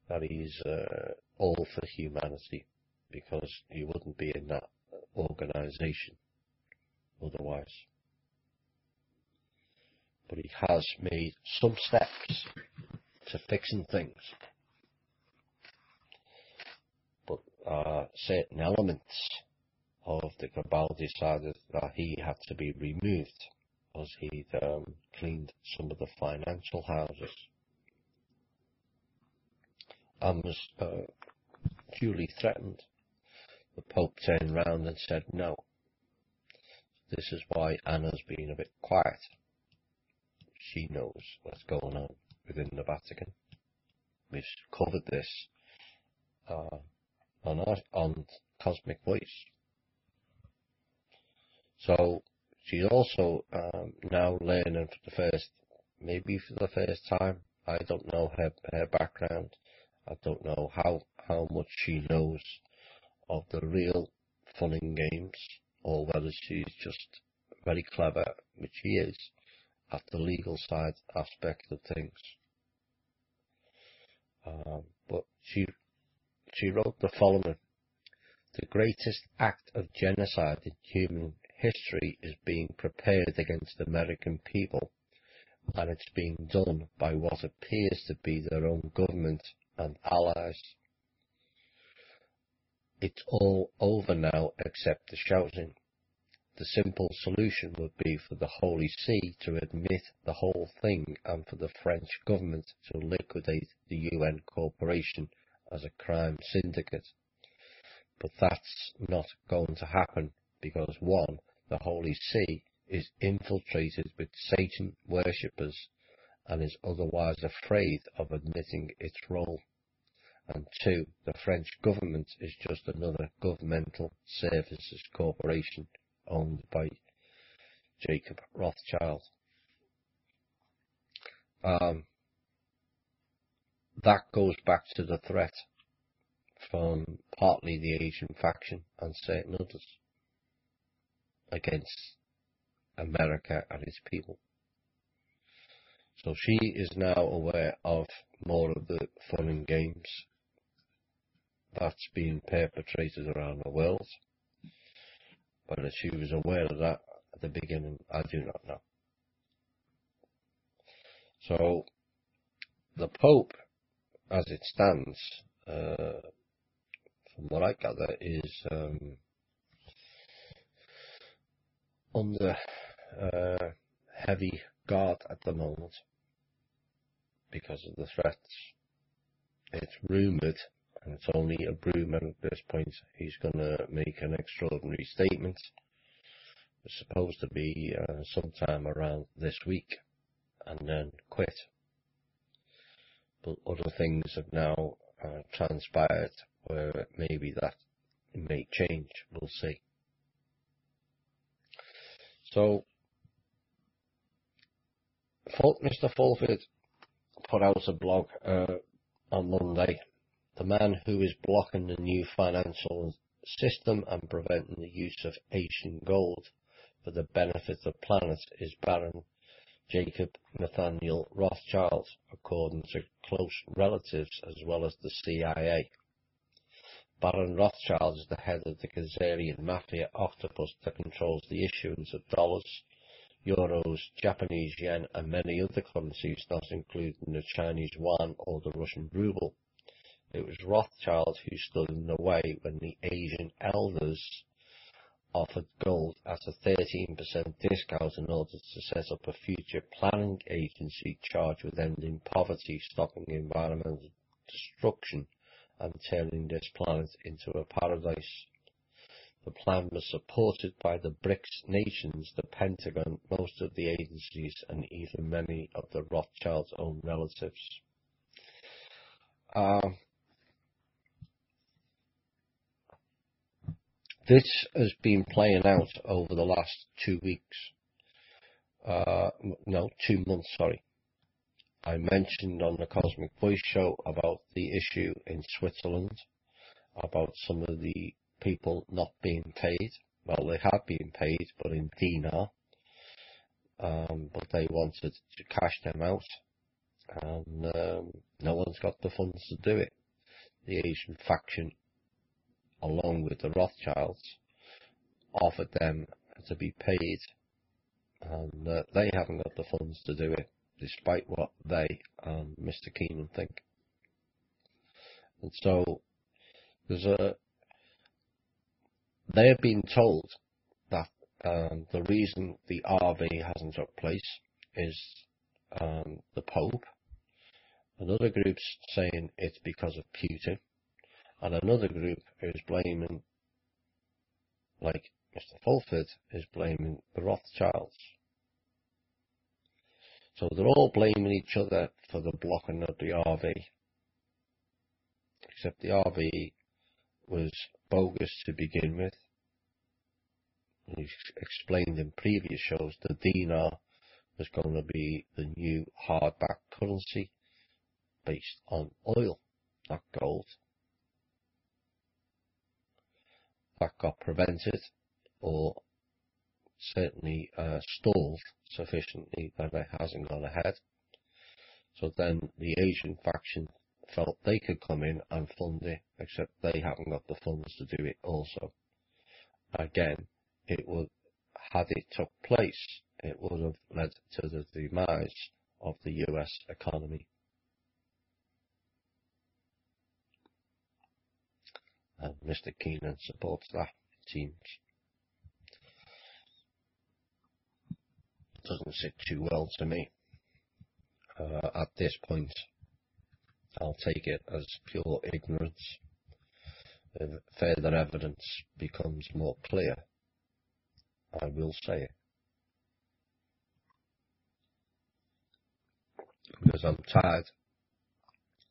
Speaker 2: that he's all for humanity, because he wouldn't be in that organisation otherwise. But he has made some steps to fixing things. But certain elements of the cabal decided that he had to be removed, as he'd cleaned some of the financial houses and was duly threatened. The Pope turned round and said no. This is why Anna's been a bit quiet. She knows what's going on within the Vatican. We've covered this on Cosmic Voice. So she's also now learning maybe for the first time. I don't know her background. I don't know how much she knows of the real fun and games, or whether she's just very clever, which she is, at the legal side aspect of things. But she wrote the following. The greatest act of genocide in human history is being prepared against the American people, and it's being done by what appears to be their own government and allies. It's all over now except the shouting. The simple solution would be for the Holy See to admit the whole thing and for the French government to liquidate the UN corporation as a crime syndicate. But that's not going to happen because, one, the Holy See is infiltrated with Satan worshippers and is otherwise afraid of admitting its role. And two, the French government is just another governmental services corporation owned by Jacob Rothschild. That goes back to the threat from partly the Asian faction and certain others against America and its people. So she is now aware of more of the fun and games that's being perpetrated around the world. Whether she was aware of that at the beginning, I do not know. So the Pope, as it stands, from what I gather, is under heavy guard at the moment because of the threats. It's rumoured, and it's only a rumour at this point, he's going to make an extraordinary statement. It's supposed to be sometime around this week and then quit. But other things have now transpired where maybe that may change. We'll see. So, Mr. Fulford put out a blog on Monday. The man who is blocking the new financial system and preventing the use of Asian gold for the benefit of the planet is Baron Jacob Nathaniel Rothschild, according to close relatives as well as the CIA. Baron Rothschild is the head of the Khazarian mafia octopus that controls the issuance of dollars, euros, Japanese yen and many other currencies, not including the Chinese yuan or the Russian ruble. It was Rothschild who stood in the way when the Asian elders offered gold at a 13% discount in order to set up a future planning agency charged with ending poverty, stopping environmental destruction and turning this planet into a paradise. The plan was supported by the BRICS nations, the Pentagon, most of the agencies and even many of the Rothschild's own relatives. This has been playing out over the last 2 weeks. 2 months, sorry. I mentioned on the Cosmic Voice show about the issue in Switzerland, about some of the people not being paid. Well, they have been paid, but in dinar. But they wanted to cash them out, and no one's got the funds to do it. The Asian faction, along with the Rothschilds, offered them to be paid, and they haven't got the funds to do it, despite what they and Mr. Keenan think. And so they have been told that the reason the RV hasn't took place is the Pope. Another group's saying it's because of Putin. And another group is blaming, like Mr. Fulford, is blaming the Rothschilds. So they're all blaming each other for the blocking of the RV. Except the RV was bogus to begin with. We've explained in previous shows the dinar was going to be the new hardback currency based on oil, not gold. That got prevented, or certainly stalled sufficiently that it hasn't gone ahead. So then the Asian faction felt they could come in and fund it, except they haven't got the funds to do it also. Again, it would, had it took place, it would have led to the demise of the US economy. And Mr. Keenan supports that, it seems. Doesn't sit too well to me. At this point, I'll take it as pure ignorance. If further evidence becomes more clear, I will say it. Because I'm tired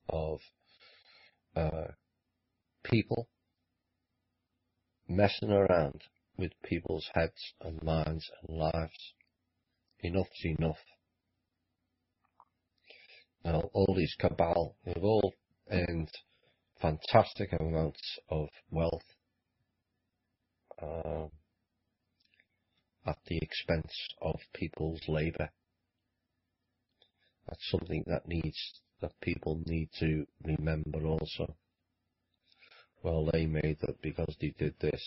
Speaker 2: of people messing around with people's heads and minds and lives. Enough's enough. Now, all these cabal, they've all earned fantastic amounts of wealth at the expense of people's labour. That's something that people need to remember also. Well, they made it because they did this.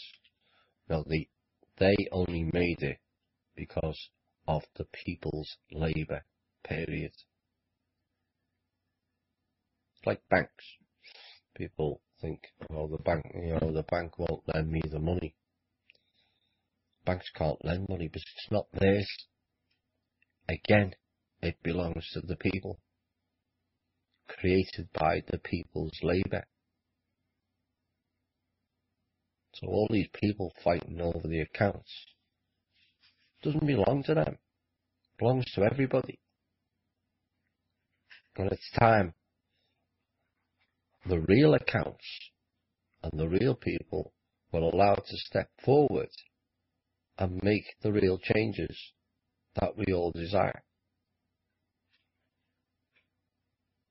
Speaker 2: No, they only made it because of the people's labour, period. It's like banks. People think, well, the bank won't lend me the money. Banks can't lend money because it's not theirs. Again, it belongs to the people. Created by the people's labour. So all these people fighting over the accounts doesn't belong to them. It belongs to everybody. And it's time the real accounts and the real people were allowed to step forward and make the real changes that we all desire.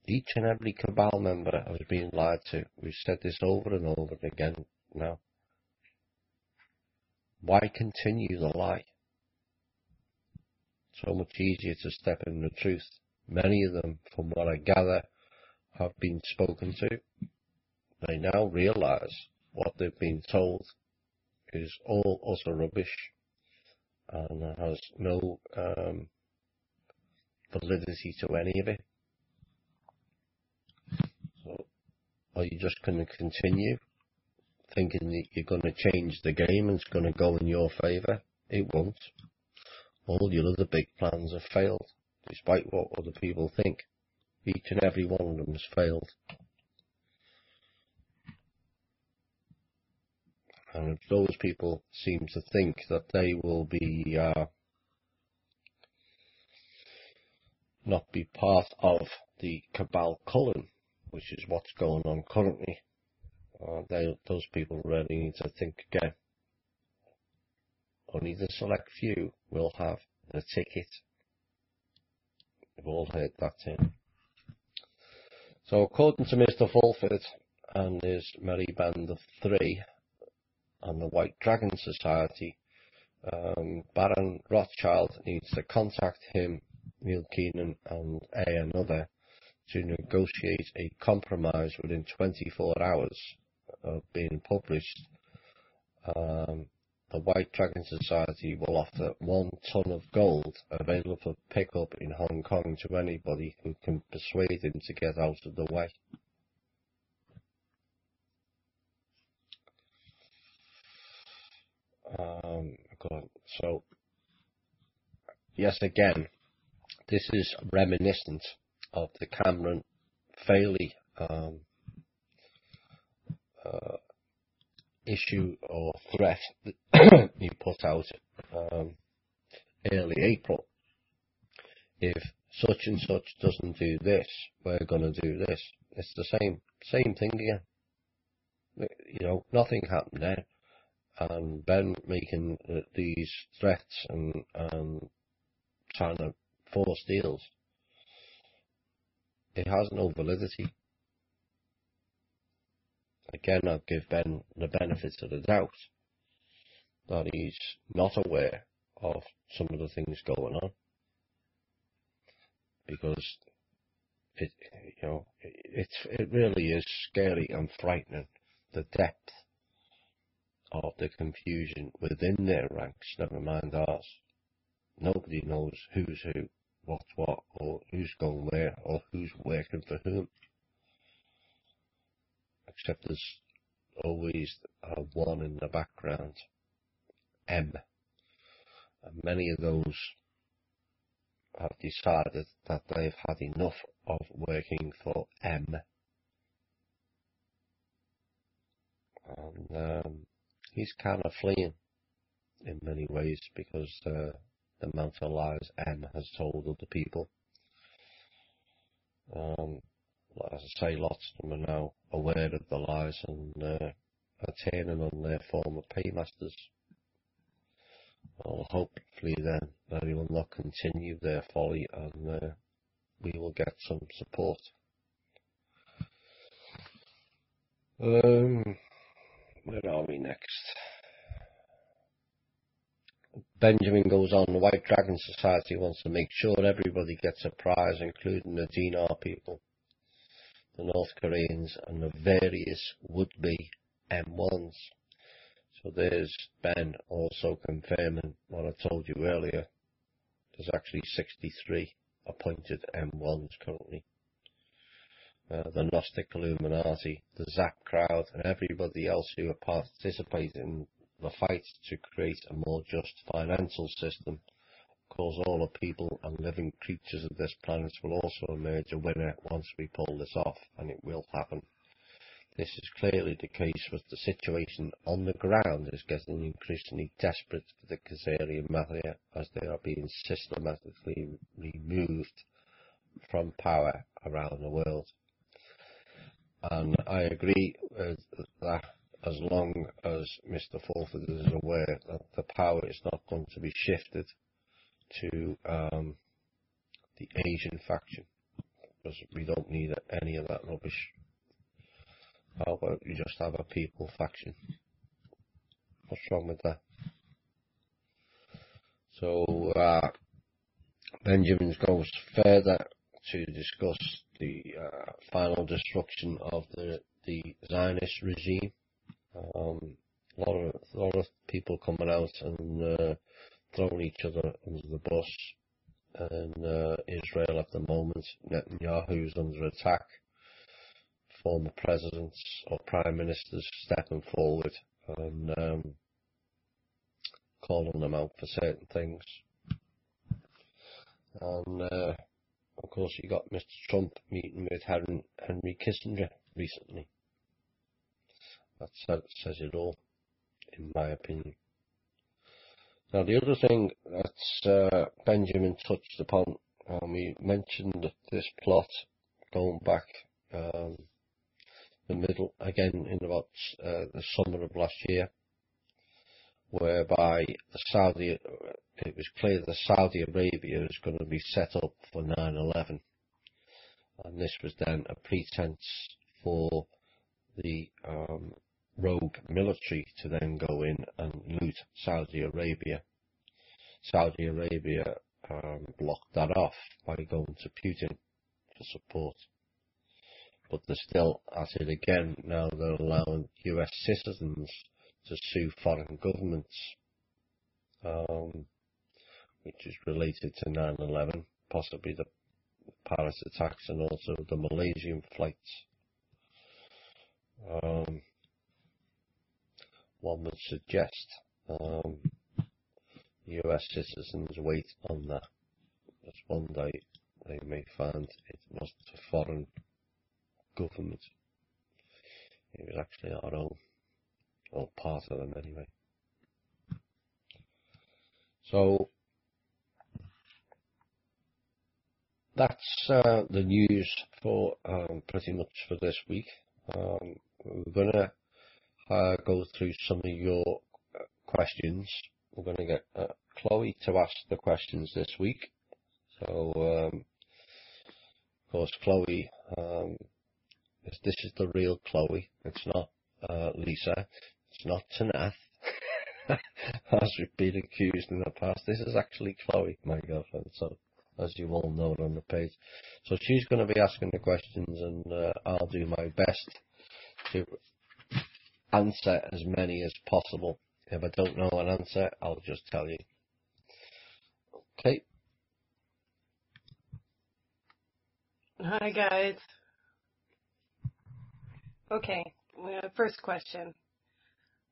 Speaker 2: Each and every cabal member has been lied to. We've said this over and over again now. Why continue the lie? So much easier to step in the truth. Many of them, from what I gather, have been spoken to. They now realise what they've been told is all utter rubbish and has no validity to any of it. So, are you just going to continue thinking that you're going to change the game and it's going to go in your favour? It won't. All your other big plans have failed, despite what other people think. Each and every one of them has failed. And if those people seem to think that they will be not be part of the cabal culling, which is what's going on currently, those people really need to think again. Only the select few will have the ticket. We've all heard that too. So according to Mr. Fulford and his merry band of three and the White Dragon Society, Baron Rothschild needs to contact him, Neil Keenan and another to negotiate a compromise within 24 hours of being published. The White Dragon Society will offer 1 ton of gold available for pick-up in Hong Kong to anybody who can persuade him to get out of the way. So, yes, again, this is reminiscent of the Cameron Fairley issue or threat that he put out early April. If such and such doesn't do this, we're going to do this. It's the same thing again. You know, nothing happened there. And Ben making these threats and trying to force deals, it has no validity. Again, I'd give Ben the benefit of the doubt that he's not aware of some of the things going on, because it really is scary and frightening, the depth of the confusion within their ranks, never mind ours. Nobody knows who's who, what's what, or who's going where, or who's working for whom. Except there's always one in the background, M. And many of those have decided that they've had enough of working for M. And he's kind of fleeing in many ways because the amount of lies M has told other people. As I say, lots of them are now aware of the lies and are turning on their former paymasters. Well, hopefully then they will not continue their folly and we will get some support. Where are we next? Benjamin goes on, the White Dragon Society wants to make sure everybody gets a prize, including the Dinar people, the North Koreans, and the various would-be M1s. So there's Ben also confirming what I told you earlier. There's actually 63 appointed M1s currently. The Gnostic Illuminati, the Zap crowd, and everybody else who are participating in the fight to create a more just financial system. Of course, all the people and living creatures of this planet will also emerge a winner once we pull this off, and it will happen. This is clearly the case, but the situation on the ground is getting increasingly desperate for the Khazarian Mafia as they are being systematically removed from power around the world. And I agree with that as long as Mr. Fulford is aware that the power is not going to be shifted to the Asian faction, because we don't need any of that rubbish. How about you just have a people faction? What's wrong with that? So Benjamin goes further to discuss the final destruction of the Zionist regime. A lot of people coming out and throwing each other under the bus. In Israel at the moment, Netanyahu's under attack. Former presidents or prime ministers stepping forward and calling them out for certain things. And of course you got Mr. Trump meeting with Henry Kissinger recently. That says it all, in my opinion. Now the other thing that Benjamin touched upon, we mentioned this plot going back the middle, again in about the summer of last year, whereby it was clear that Saudi Arabia was going to be set up for 9/11, and this was then a pretense for the rogue military to then go in and loot Saudi Arabia. Saudi Arabia blocked that off by going to Putin for support. But they're still at it again now. They're allowing US citizens to sue foreign governments, which is related to 9/11, possibly the Paris attacks and also the Malaysian flights. One would suggest US citizens wait on that, as one day they may find it wasn't a foreign government. It was actually our own, or part of them anyway. So that's the news for pretty much for this week. We're going to go through some of your questions. We're going to get Chloe to ask the questions this week. So, of course, Chloe, this is the real Chloe. It's not Lisa. It's not Tanath, as we've been accused in the past. This is actually Chloe, my girlfriend. So as you all know on the page. So she's going to be asking the questions, and I'll do my best to answer as many as possible. If I don't know an answer, I'll just tell you. Okay.
Speaker 3: Hi, guys. Okay, first question.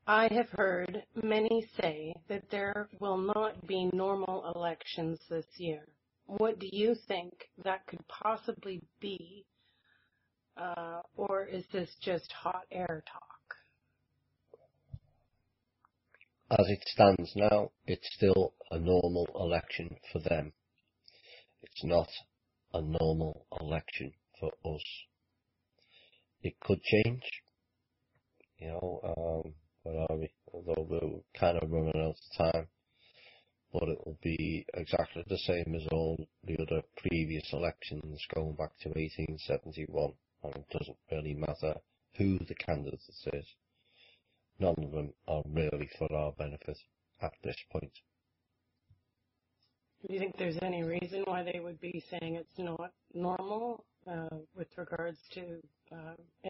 Speaker 3: I have heard many say that there will not be normal elections this year. What do you think that could possibly be? Or is this just hot air talk?
Speaker 2: As it stands now, it's still a normal election for them. It's not a normal election for us. It could change, where are we? Although we're kind of running out of time, but it will be exactly the same as all the other previous elections going back to 1871, and it doesn't really matter who the candidate is. None of them are really for our benefit at this point.
Speaker 3: Do you think there's any reason why they would be saying it's not normal with regards to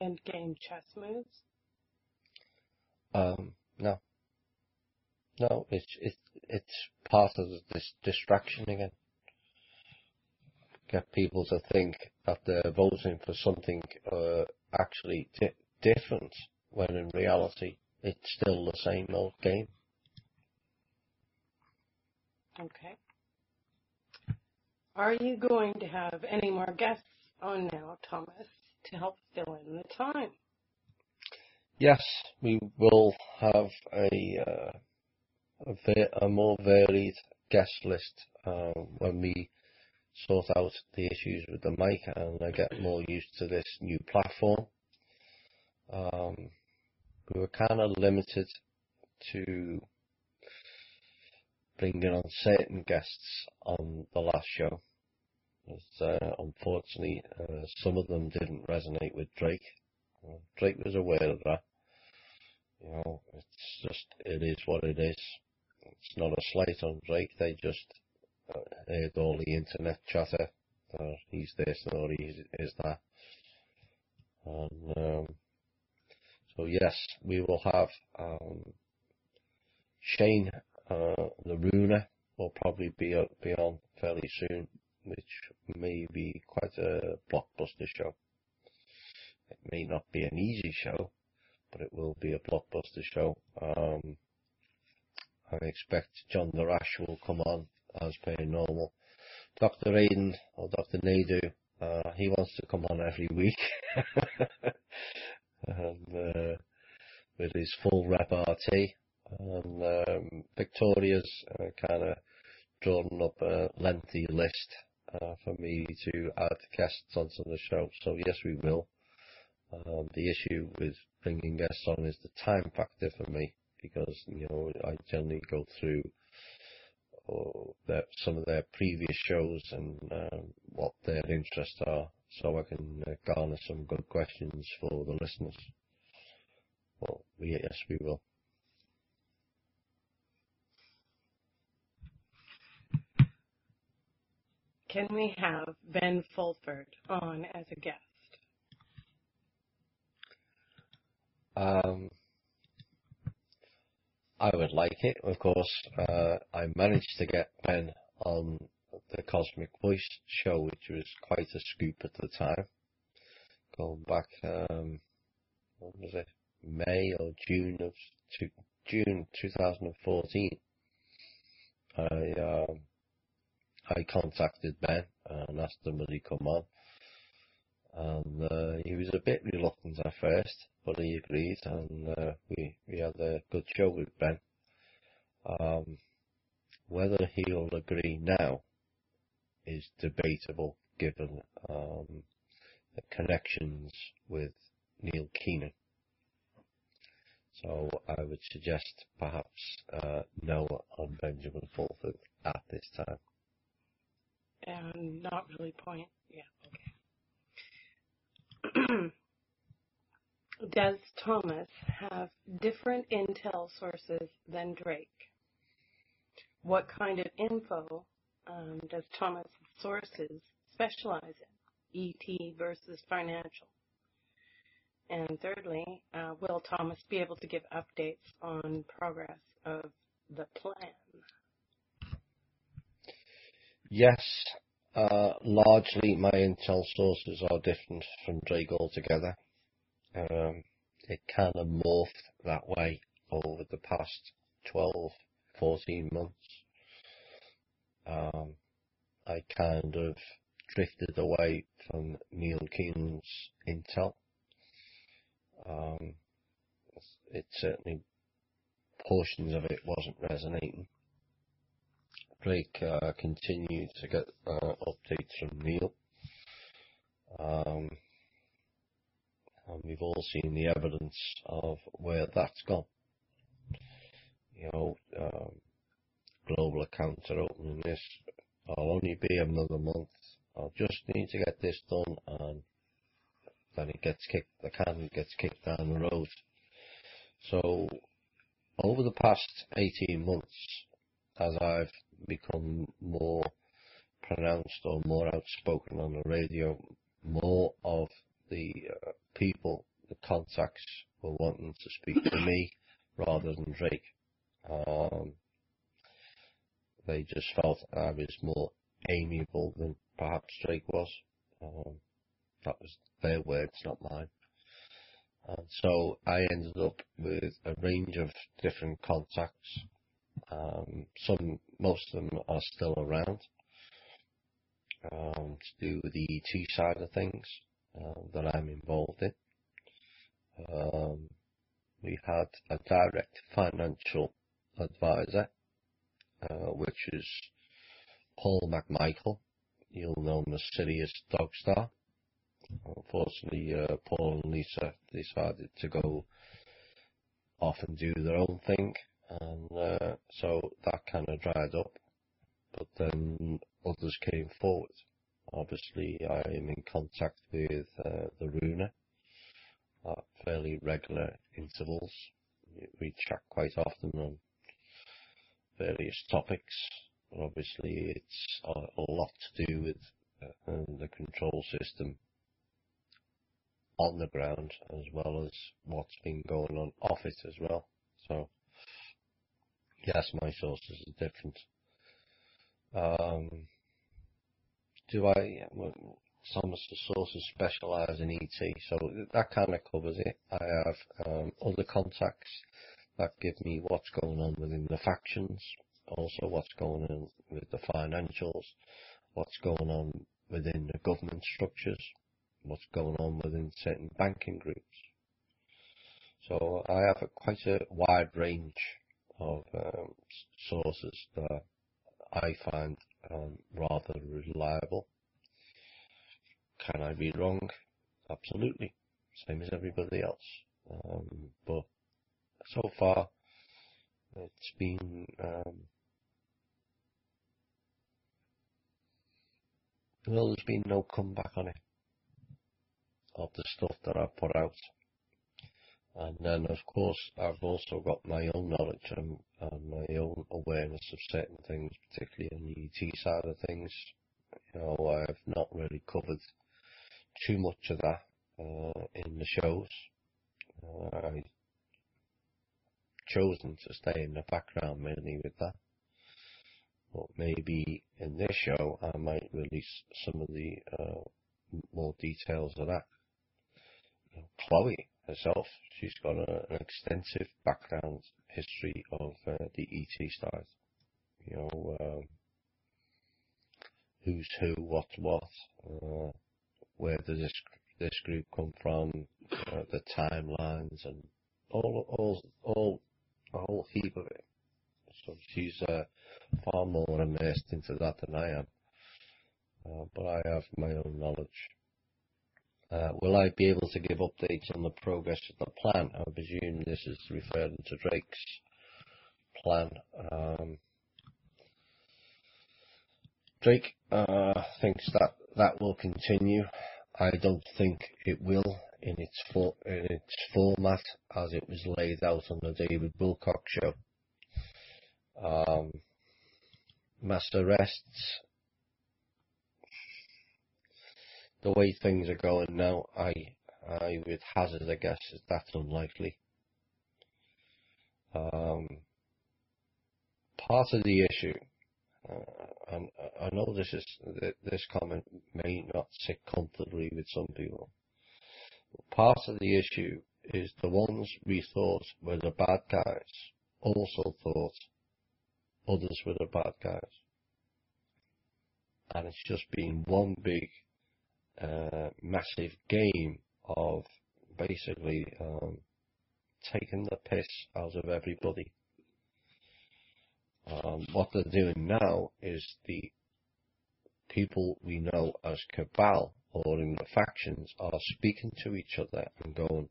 Speaker 3: endgame chess moves?
Speaker 2: No, it's part of this distraction again. Get people to think that they're voting for something actually different, when in reality it's still the same old game.
Speaker 3: Okay. Are you going to have any more guests on now, Thomas, to help fill in the time?
Speaker 2: Yes, we will have a more varied guest list when we sort out the issues with the mic and I get more used to this new platform. We were kind of limited to bringing on certain guests on the last show. Unfortunately, some of them didn't resonate with Drake. Drake was aware of that. It is what it is. It's not a slight on Drake. They just heard all the internet chatter. He's this or he is that. And so yes, we will have Shane the Runer will probably be on fairly soon, which may be quite a blockbuster show. It may not be an easy show, but it will be a blockbuster show. I expect John Darash will come on as per normal. Dr. Aiden or Dr. Naidu, he wants to come on every week. And with his full repartee. And Victoria's kind of drawn up a lengthy list for me to add guests onto the show. So yes, we will. The issue with bringing guests on is the time factor for me, because I generally go through some of their previous shows and what their interests are, so I can garner some good questions for the listeners. Well, yes, we will.
Speaker 3: Can we have Ben Fulford on as a guest?
Speaker 2: I would like it, of course. I managed to get Ben on the Cosmic Voice show, which was quite a scoop at the time. Going back, what was it, May or June 2014. I contacted Ben and asked him would he come on, and he was a bit reluctant at first, but he agreed, and we had a good show with Ben. Whether he'll agree now is debatable, given the connections with Neil Keenan. So I would suggest perhaps no on Benjamin Fulford at this time.
Speaker 3: And not really point. Yeah, okay. Does Thomas have different intel sources than Drake? What kind of info does Thomas sources specialize in, ET versus financial? And thirdly, will Thomas be able to give updates on progress of the plan?
Speaker 2: Yes, largely my intel sources are different from Drake altogether. It kind of morphed that way over the past 12, 14 months. I kind of drifted away from Neil Keenan's intel. It certainly, portions of it wasn't resonating. Drake continued to get updates from Neil. And we've all seen the evidence of where that's gone. Global accounts are opening this. I'll only be another month. I'll just need to get this done, and then the can gets kicked down the road. So, over the past 18 months, as I've become more pronounced or more outspoken on the radio, more of the people, the contacts, were wanting to speak to me rather than Drake. They just felt I was more amiable than perhaps Drake was. That was their words, not mine. And so I ended up with a range of different contacts. Most of them are still around to do with the ET side of things that I'm involved in. We had a direct financial advisor, which is Paul McMichael. You'll know him as Sirius Dogstar. Unfortunately, Paul and Lisa decided to go off and do their own thing, and so that kind of dried up. But then others came forward. Obviously, I am in contact with the Runa at fairly regular intervals. We chat quite often on various topics. Obviously, it's a lot to do with the control system on the ground, as well as what's been going on off it as well. So, yes, my sources are different. Some of the sources specialise in ET, so that kind of covers it. I have other contacts that give me what's going on within the factions, also what's going on with the financials, what's going on within the government structures, what's going on within certain banking groups. So I have quite a wide range of sources that I find rather reliable. Can I be wrong? Absolutely, same as everybody else. But so far, it's been there's been no comeback on it of the stuff that I've put out. And then, of course, I've also got my own knowledge and my own awareness of certain things, particularly on the ET side of things. I've not really covered too much of that in the shows. I've chosen to stay in the background mainly with that. But maybe in this show I might release some of the more details of that. Chloe herself, she's got an extensive background history of the ET side. Who's who, what's what, where does this group come from, the timelines, and all a whole heap of it. So she's far more immersed into that than I am. But I have my own knowledge. Will I be able to give updates on the progress of the plan? I presume this is referring to Drake's plan. Drake thinks that will continue. I don't think it will in its format as it was laid out on the David Wilcock show. Mass arrests the way things are going now, I would hazard a guess that that's unlikely. Part of the issue, and I know this comment may not sit comfortably with some people. Part of the issue is the ones we thought were the bad guys also thought others were the bad guys, and it's just been one big massive game of basically taking the piss out of everybody. What they're doing now is the people we know as cabal or in the factions are speaking to each other and going,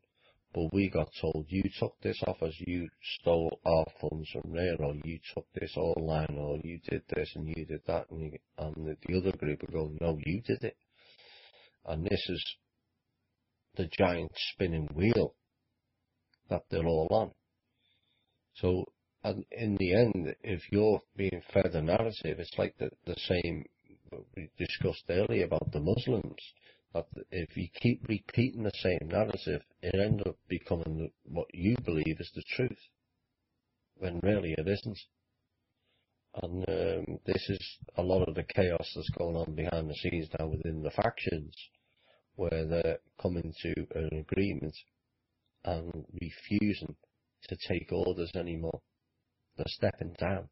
Speaker 2: but we got told you took this off us, you stole our funds from there, or you took this online, or you did this and you did that, and the other group are going, no, you did it. And this is the giant spinning wheel that they're all on. So, and in the end, if you're being fed a narrative, it's like the same we discussed earlier about the Muslims, that if you keep repeating the same narrative, it ends up becoming what you believe is the truth, when really it isn't. And this is a lot of the chaos that's going on behind the scenes now within the factions, where they're coming to an agreement and refusing to take orders anymore. They're stepping down.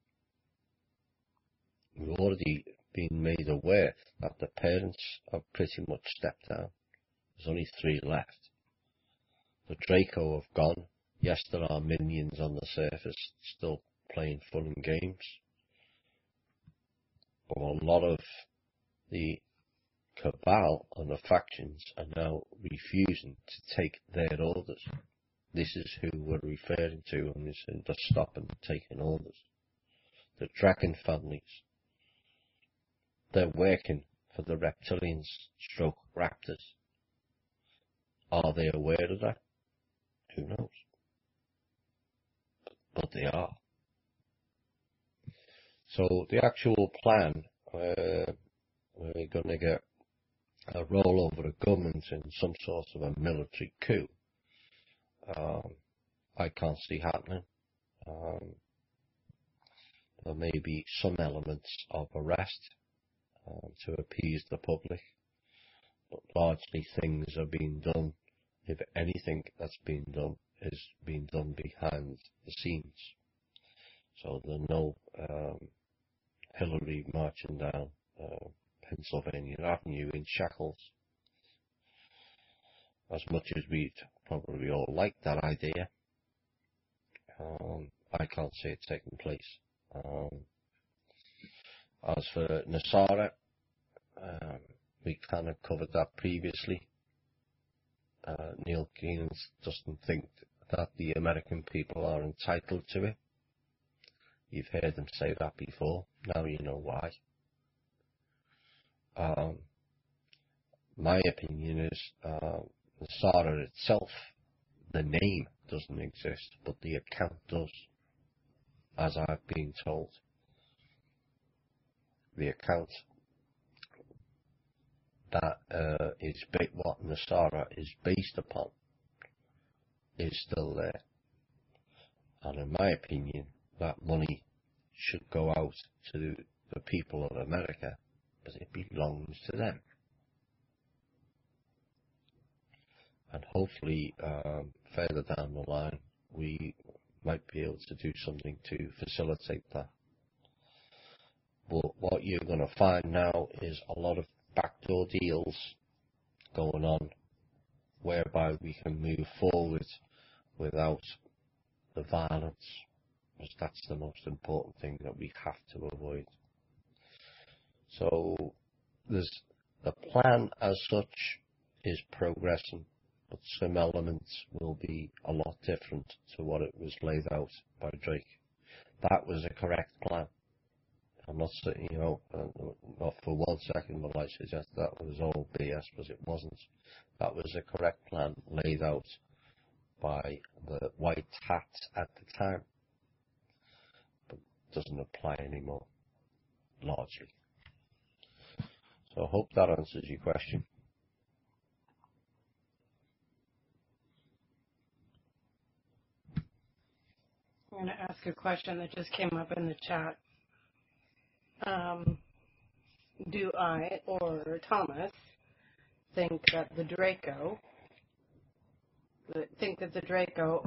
Speaker 2: We've already been made aware that the parents have pretty much stepped down. There's only 3 left. The Draco have gone. Yes, there are minions on the surface still playing fun and games. But a lot of the cabal and the factions are now refusing to take their orders. This is who we're referring to when we say they're stopping taking orders. The dragon families. They're working for the reptilians stroke raptors. Are they aware of that? Who knows? But they are. So the actual plan, we're going to get a rollover of government in some sort of a military coup. I can't see happening. There may be some elements of arrest to appease the public, but largely things are being done, if anything that's being done, is being done behind the scenes. So there's no Hillary marching down Pennsylvania Avenue in shackles. As much as we'd probably all like that idea, I can't see it taking place. As for Nasara, we kind of covered that previously. Neil Keenan doesn't think that the American people are entitled to it. You've heard them say that before. Now you know why. My opinion is Nasara itself, the name doesn't exist, but the account does, as I've been told. The account that is what Nasara is based upon is still there. And in my opinion, that money should go out to the people of America, because it belongs to them. And hopefully, further down the line, we might be able to do something to facilitate that. But what you're going to find now is a lot of backdoor deals going on, whereby we can move forward without the violence, because that's the most important thing that we have to avoid. So there's the plan as such is progressing, but some elements will be a lot different to what it was laid out by Drake. That was a correct plan. I'm not saying, not for 1 second will I suggest that was all BS, because it wasn't. That was a correct plan laid out by the white hats at the time, but doesn't apply anymore, largely. So I hope that answers your question.
Speaker 3: going to ask a question that just came up in the chat. Do I or Thomas think that the Draco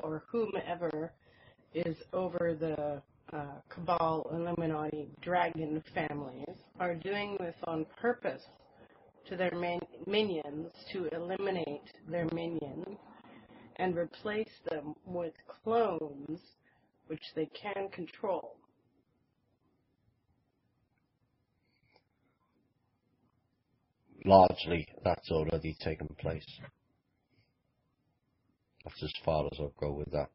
Speaker 3: or whomever is over the Cabal, Illuminati, Dragon families are doing this on purpose to their minions to eliminate their minions and replace them with clones which they can control?
Speaker 2: Largely, that's already taken place. That's as far as I'll go with that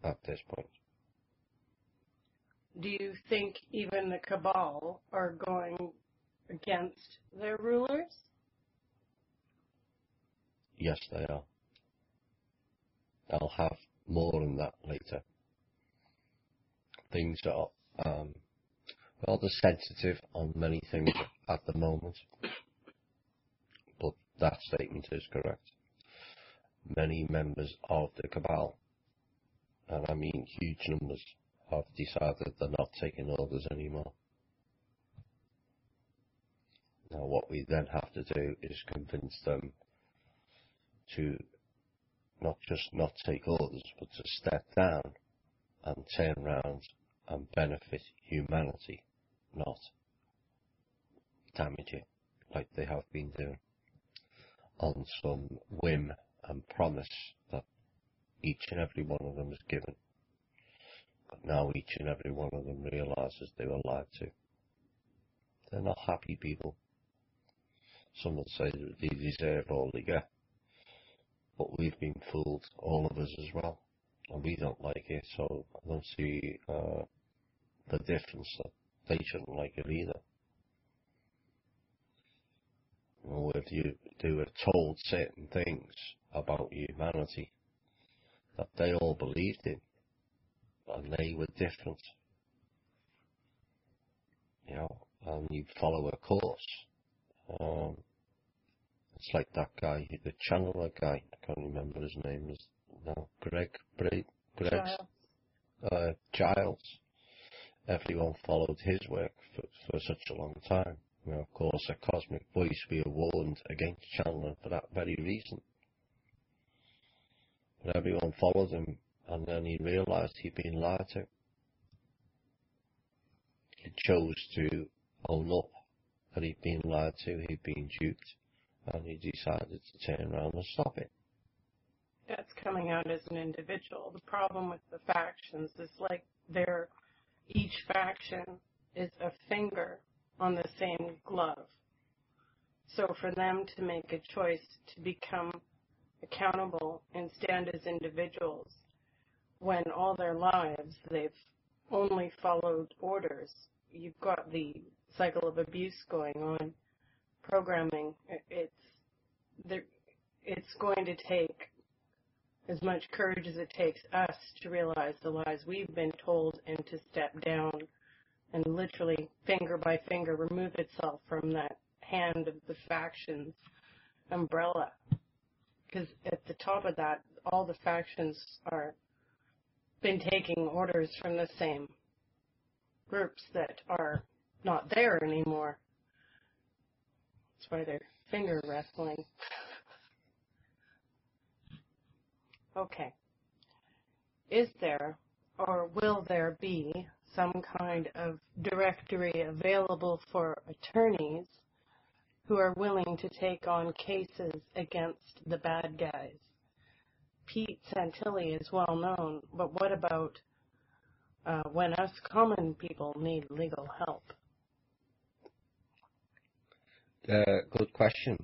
Speaker 2: at this point.
Speaker 3: Do you think even the Cabal are going against their rulers?
Speaker 2: Yes, they are. I'll have more on that later. Things are rather sensitive on many things at the moment, but that statement is correct. Many members of the Cabal, and I mean huge numbers, have decided they're not taking orders anymore. Now what we then have to do is convince them to not just not take orders, but to step down and turn around and benefit humanity, not damage it like they have been doing, on some whim and promise that each and every one of them is given. But now each and every one of them realises they were lied to. They're not happy people. Some would say that they deserve all they get. But we've been fooled, all of us as well. And we don't like it, so I don't see the difference that they shouldn't like it either. Or if they were told certain things about humanity that they all believed in, and they were different, you know, and you follow a course. It's like that guy, the Chandler guy, I can't remember his name, is now Greg Giles. Everyone followed his work for such a long time. You know, of course, a cosmic voice, we were warned against Chandler for that very reason. But everyone followed him, and then he realised he'd been lied to. He chose to own up that he'd been lied to, he'd been duped, and he decided to turn around and stop it.
Speaker 3: That's coming out as an individual. The problem with the factions is like each faction is a finger on the same glove. So for them to make a choice to become accountable and stand as individuals when all their lives they've only followed orders, you've got the cycle of abuse going on, programming. It's going to take as much courage as it takes us to realize the lies we've been told and to step down and literally finger by finger remove itself from that hand of the factions umbrella. Because at the top of that, all the factions are been taking orders from the same groups that are not there anymore. That's why they're finger wrestling. Okay. Is there or will there be some kind of directory available for attorneys who are willing to take on cases against the bad guys? Pete Santilli is well known, but what about when us common people need legal help?
Speaker 2: Good question.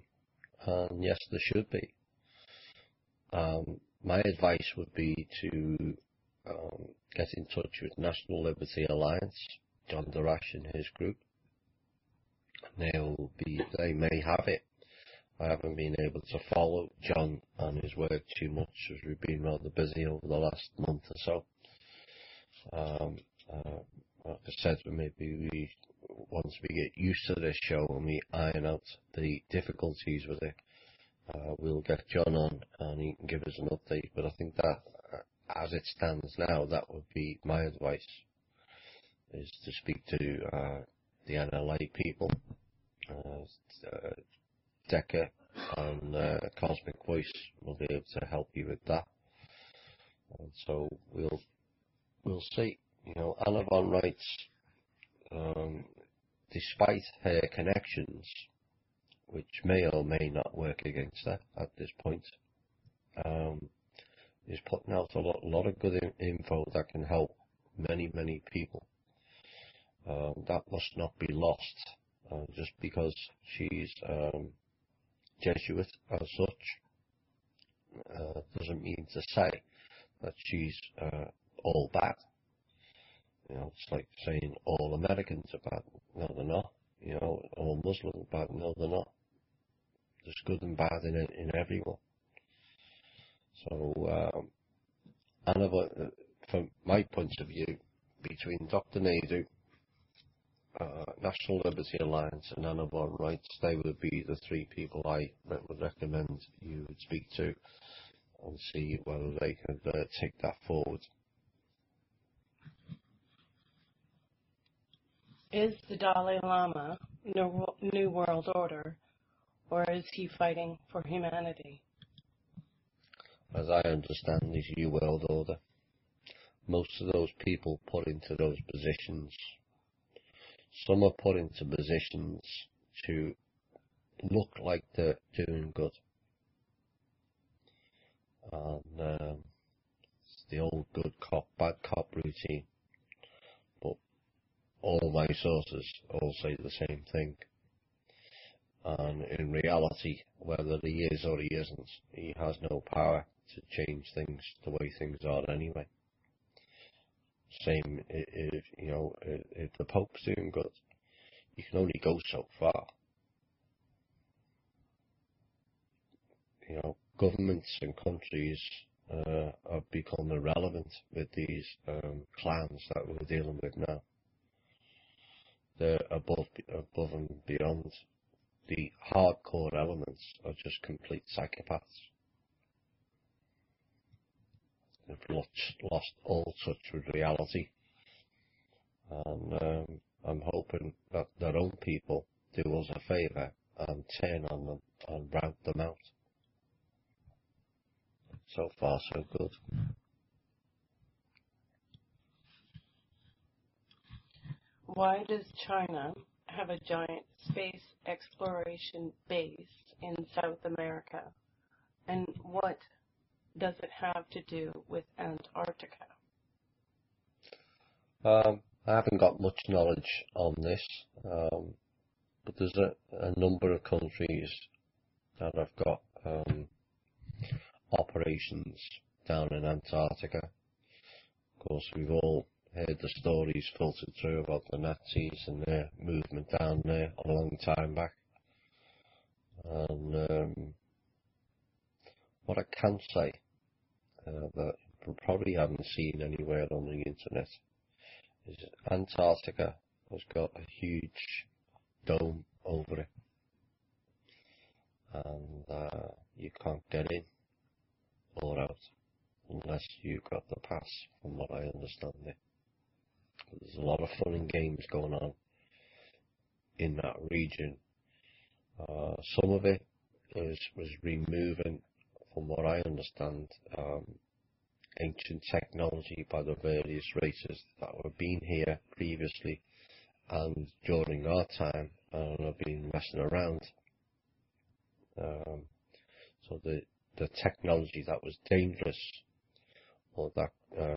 Speaker 2: Yes, there should be. My advice would be to get in touch with National Liberty Alliance, John Darash and his group. They may have it. I haven't been able to follow John and his work too much as we've been rather busy over the last month or so. Like I said, maybe once we get used to this show and we iron out the difficulties with it, we'll get John on and he can give us an update. But I think that as it stands now, that would be my advice, is to speak to the NLA people, Decker and Cosmic Voice will be able to help you with that. And so we'll see. You know, Anna Von writes, despite her connections, which may or may not work against her at this point, is putting out a lot of good info that can help many people. That must not be lost, just because she's Jesuit as such, doesn't mean to say that she's all bad. You know, it's like saying all Americans are bad. No, they're not. You know, all Muslims are bad. No, they're not. There's good and bad in everyone. So, from my point of view, between Dr. Naidu, National Liberty Alliance and Anna Von Wright, they would be the three people I would recommend you would speak to and see whether they could take that forward.
Speaker 3: Is the Dalai Lama New World Order, or is he fighting for humanity?
Speaker 2: As I understand this New World Order, most of those people put into those positions, some are put into positions to look like they're doing good. And it's the old good cop, bad cop routine. But all my sources all say the same thing. And in reality, whether he is or he isn't, he has no power to change things the way things are anyway. Same if, you know, if the Pope's doing good, you can only go so far. You know, governments and countries have become irrelevant with these clans that we're dealing with now. They're above and beyond. The hardcore elements are just complete psychopaths. They've lost all touch with reality. And I'm hoping that their own people do us a favour and turn on them and rout them out. So far, so good.
Speaker 3: Why does China have a giant space exploration base in South America? And what does it have to do with Antarctica?
Speaker 2: I haven't got much knowledge on this, but there's a number of countries that have got operations down in Antarctica. Of course, we've all heard the stories filtered through about the Nazis and their movement down there a long time back. And what I can say that you probably haven't seen anywhere on the internet is Antarctica has got a huge dome over it, and you can't get in or out unless you've got the pass, from what I understand it. There's a lot of fun and games going on in that region. Some of it was removing, from what I understand, ancient technology by the various races that were being here previously and during our time and have been messing around. So the technology that was dangerous or that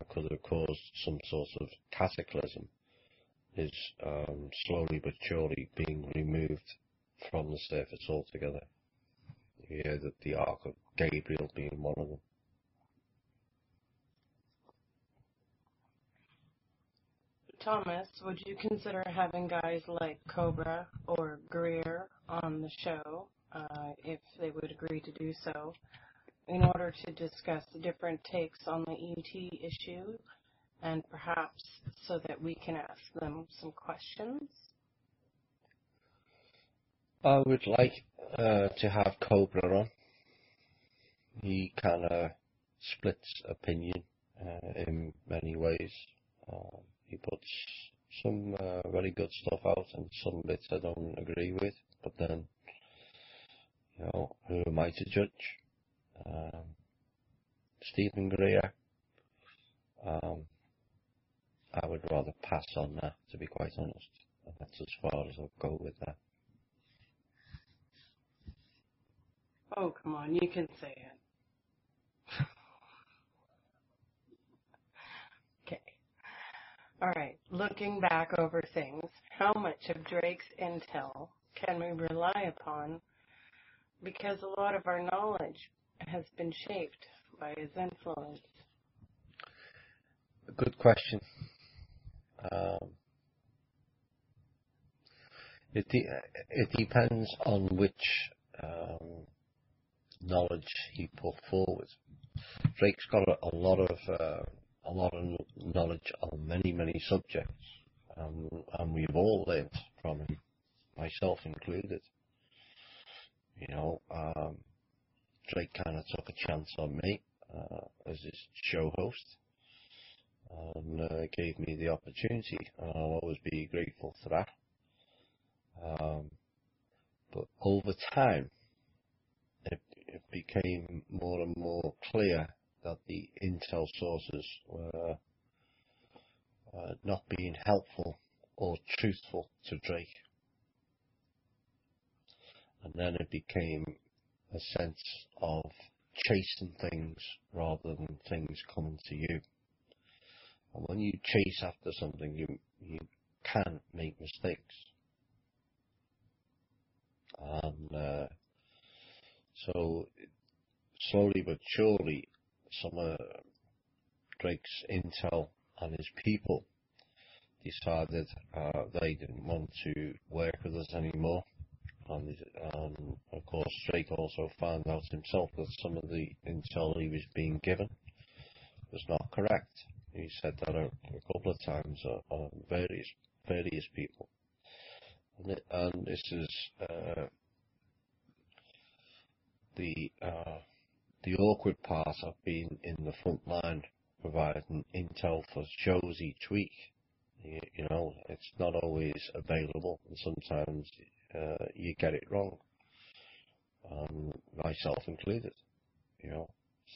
Speaker 2: could have caused some sort of cataclysm is slowly but surely being removed from the surface altogether. You hear that the Ark of Gabriel being one of them.
Speaker 3: Thomas, would you consider having guys like Cobra or Greer on the show, if they would agree to do so, in order to discuss different takes on the ET issue, and perhaps so that we can ask them some questions?
Speaker 2: I would like to have Cobra on. He kind of splits opinion in many ways. He puts some very good stuff out, and some bits I don't agree with. But then, who am I to judge? Stephen Greer, I would rather pass on that, to be quite honest. And that's as far as I'll go with that.
Speaker 3: Oh, come on, you can say it. Okay. All right. Looking back over things, how much of Drake's intel can we rely upon? Because a lot of our knowledge has been shaped by his influence.
Speaker 2: A good question. It depends on which knowledge he put forward. Drake's got a lot of knowledge on many subjects, and we've all learned from him, myself included. Drake kind of took a chance on me as his show host, and gave me the opportunity, and I'll always be grateful for that. But over time, it became more and more clear that the intel sources were not being helpful or truthful to Drake. And then it became a sense of chasing things rather than things coming to you. And when you chase after something, you can make mistakes. And so slowly but surely, some of Drake's intel and his people decided they didn't want to work with us anymore. And of course, Drake also found out himself that some of the intel he was being given was not correct. He said that a couple of times on various people. And this is the awkward part of being in the front line, providing intel for shows each week. It's not always available, and sometimes you get it wrong, myself included.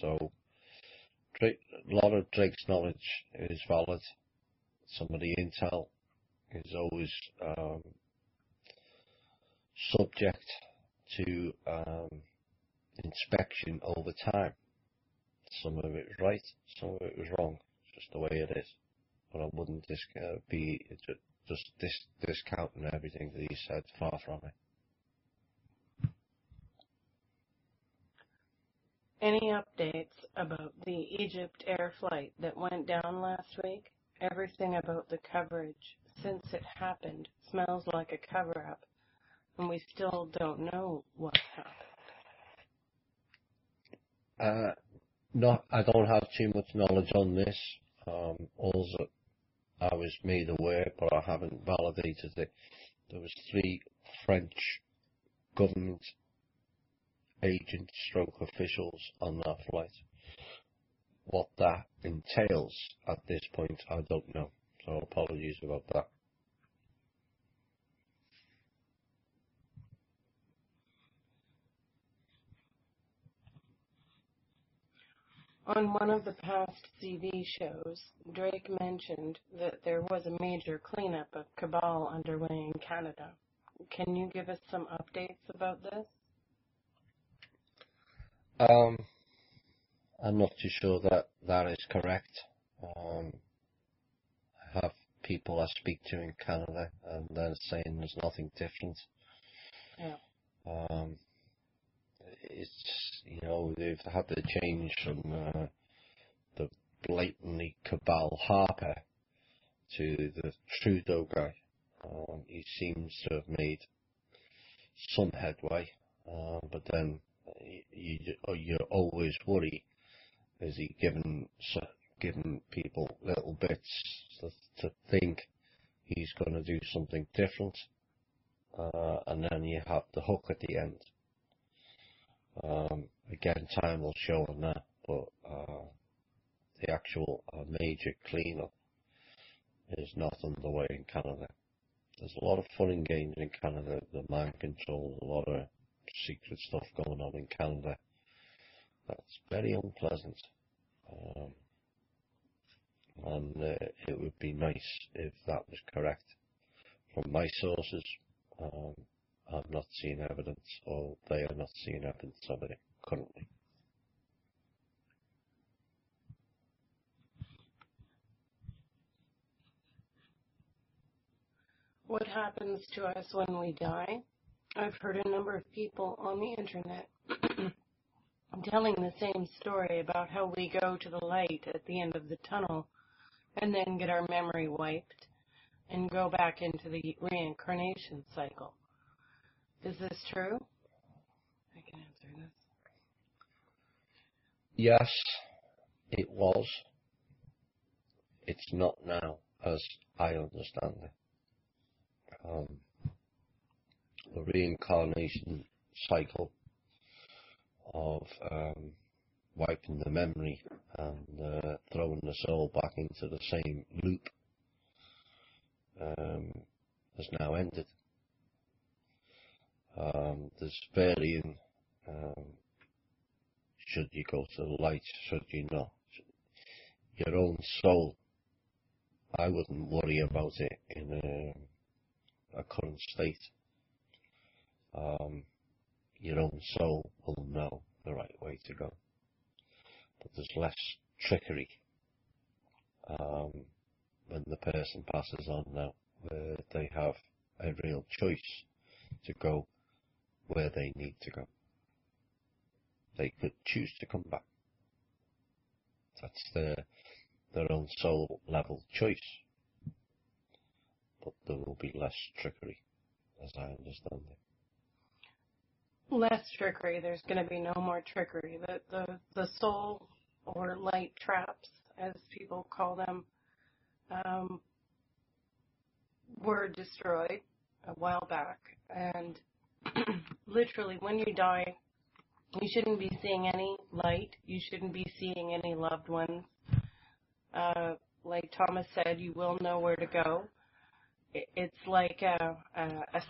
Speaker 2: So a lot of Drake's knowledge is valid. Some of the intel is always subject to inspection over time. Some of it was right, some of it was wrong. It's just the way it is. But I wouldn't be just discounting everything that he said. Far from it.
Speaker 3: Any updates about the Egypt Air flight that went down last week? Everything about the coverage since it happened smells like a cover-up, and we still don't know what happened.
Speaker 2: No, I don't have too much knowledge on this. Also, I was made aware, but I haven't validated it. There was 3 French government agents / officials on that flight. What that entails at this point, I don't know. So apologies about that.
Speaker 3: On one of the past TV shows, Drake mentioned that there was a major cleanup of cabal underway in Canada. Can you give us some updates about this?
Speaker 2: I'm not too sure that is correct. I have people I speak to in Canada, and they're saying there's nothing different.
Speaker 3: Yeah.
Speaker 2: It's, they've had to change from the blatantly cabal Harper to the Trudeau guy. He seems to have made some headway, but then you always worry, is he giving people little bits to think he's going to do something different, and then you have the hook at the end. Again, time will show on that, but the actual major clean-up is not underway in Canada. There's a lot of fun and games in Canada, the mind control, a lot of secret stuff going on in Canada. That's very unpleasant. And it would be nice if that was correct. From my sources, I'm not seeing evidence, or they are not seeing evidence of it currently.
Speaker 3: What happens to us when we die? I've heard a number of people on the internet telling the same story about how we go to the light at the end of the tunnel and then get our memory wiped and go back into the reincarnation cycle. Is this true? I can answer this.
Speaker 2: Yes, it was. It's not now, as I understand it. The reincarnation cycle of wiping the memory and throwing the soul back into the same loop has now ended. There's varying, should you go to the light, should you not. Your own soul, I wouldn't worry about it in a current state. Your own soul will know the right way to go. But there's less trickery when the person passes on now, where they have a real choice to go where they need to go. They could choose to come back. That's their own soul level choice. But there will be less trickery, as I understand it.
Speaker 3: Less trickery. There's going to be no more trickery. The soul or light traps, as people call them, were destroyed a while back. And literally, when you die, you shouldn't be seeing any light. You shouldn't be seeing any loved ones. Like Thomas said, you will know where to go. It's like a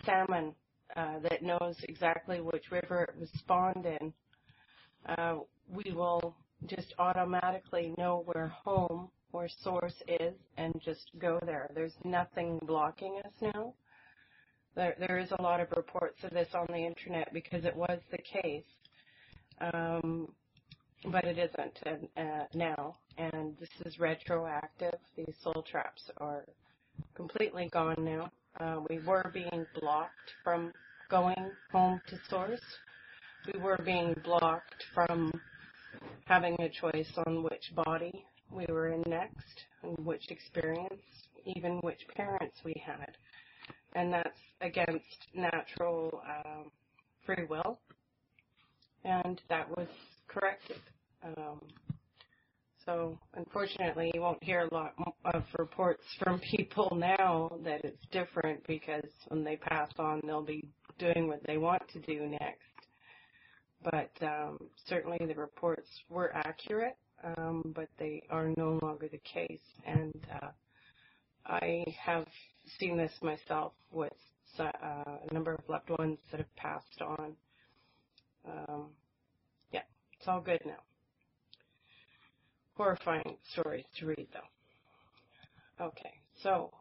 Speaker 3: salmon that knows exactly which river it was spawned in. We will just automatically know where home or source is and just go there. There's nothing blocking us now. There is a lot of reports of this on the internet because it was the case, but it isn't now. And this is retroactive. These soul traps are completely gone now. We were being blocked from going home to source. We were being blocked from having a choice on which body we were in next and which experience, even which parents we had. And that's against natural free will. And that was corrected. So unfortunately, you won't hear a lot of reports from people now that it's different, because when they pass on, they'll be doing what they want to do next. But certainly the reports were accurate, but they are no longer the case. And I have seen this myself with a number of loved ones that have passed on. Yeah, it's all good now. Horrifying stories to read, though. Okay, so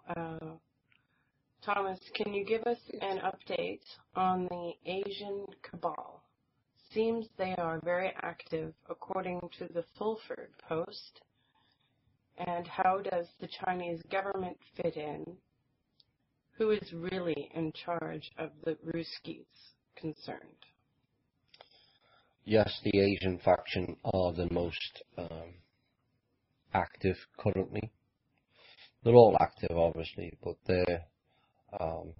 Speaker 3: Thomas, can you give us an update on the Asian cabal? Seems they are very active, according to the Fulford Post. And how does the Chinese government fit in? Who is really in charge of the Ruskies concerned?
Speaker 2: Yes, the Asian faction are the most active currently. They're all active, obviously, but they're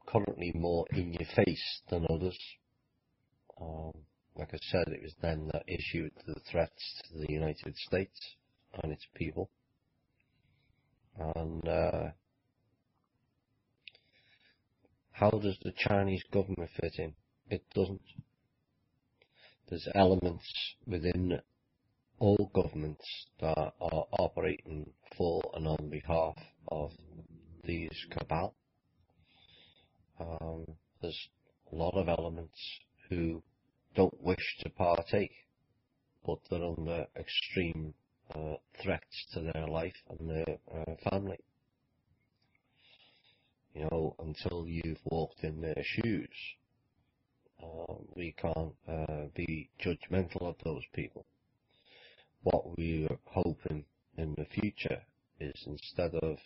Speaker 2: currently more in your face than others. Like I said, it was them that issued the threats to the United States and its people. And how does the Chinese government fit in? It doesn't. There's elements within all governments that are operating for and on behalf of these cabal. There's a lot of elements who don't wish to partake, but they're under extreme threats to their life and their family. You know, until you've walked in their shoes, we can't be judgmental of those people. What we're hoping in the future is, instead of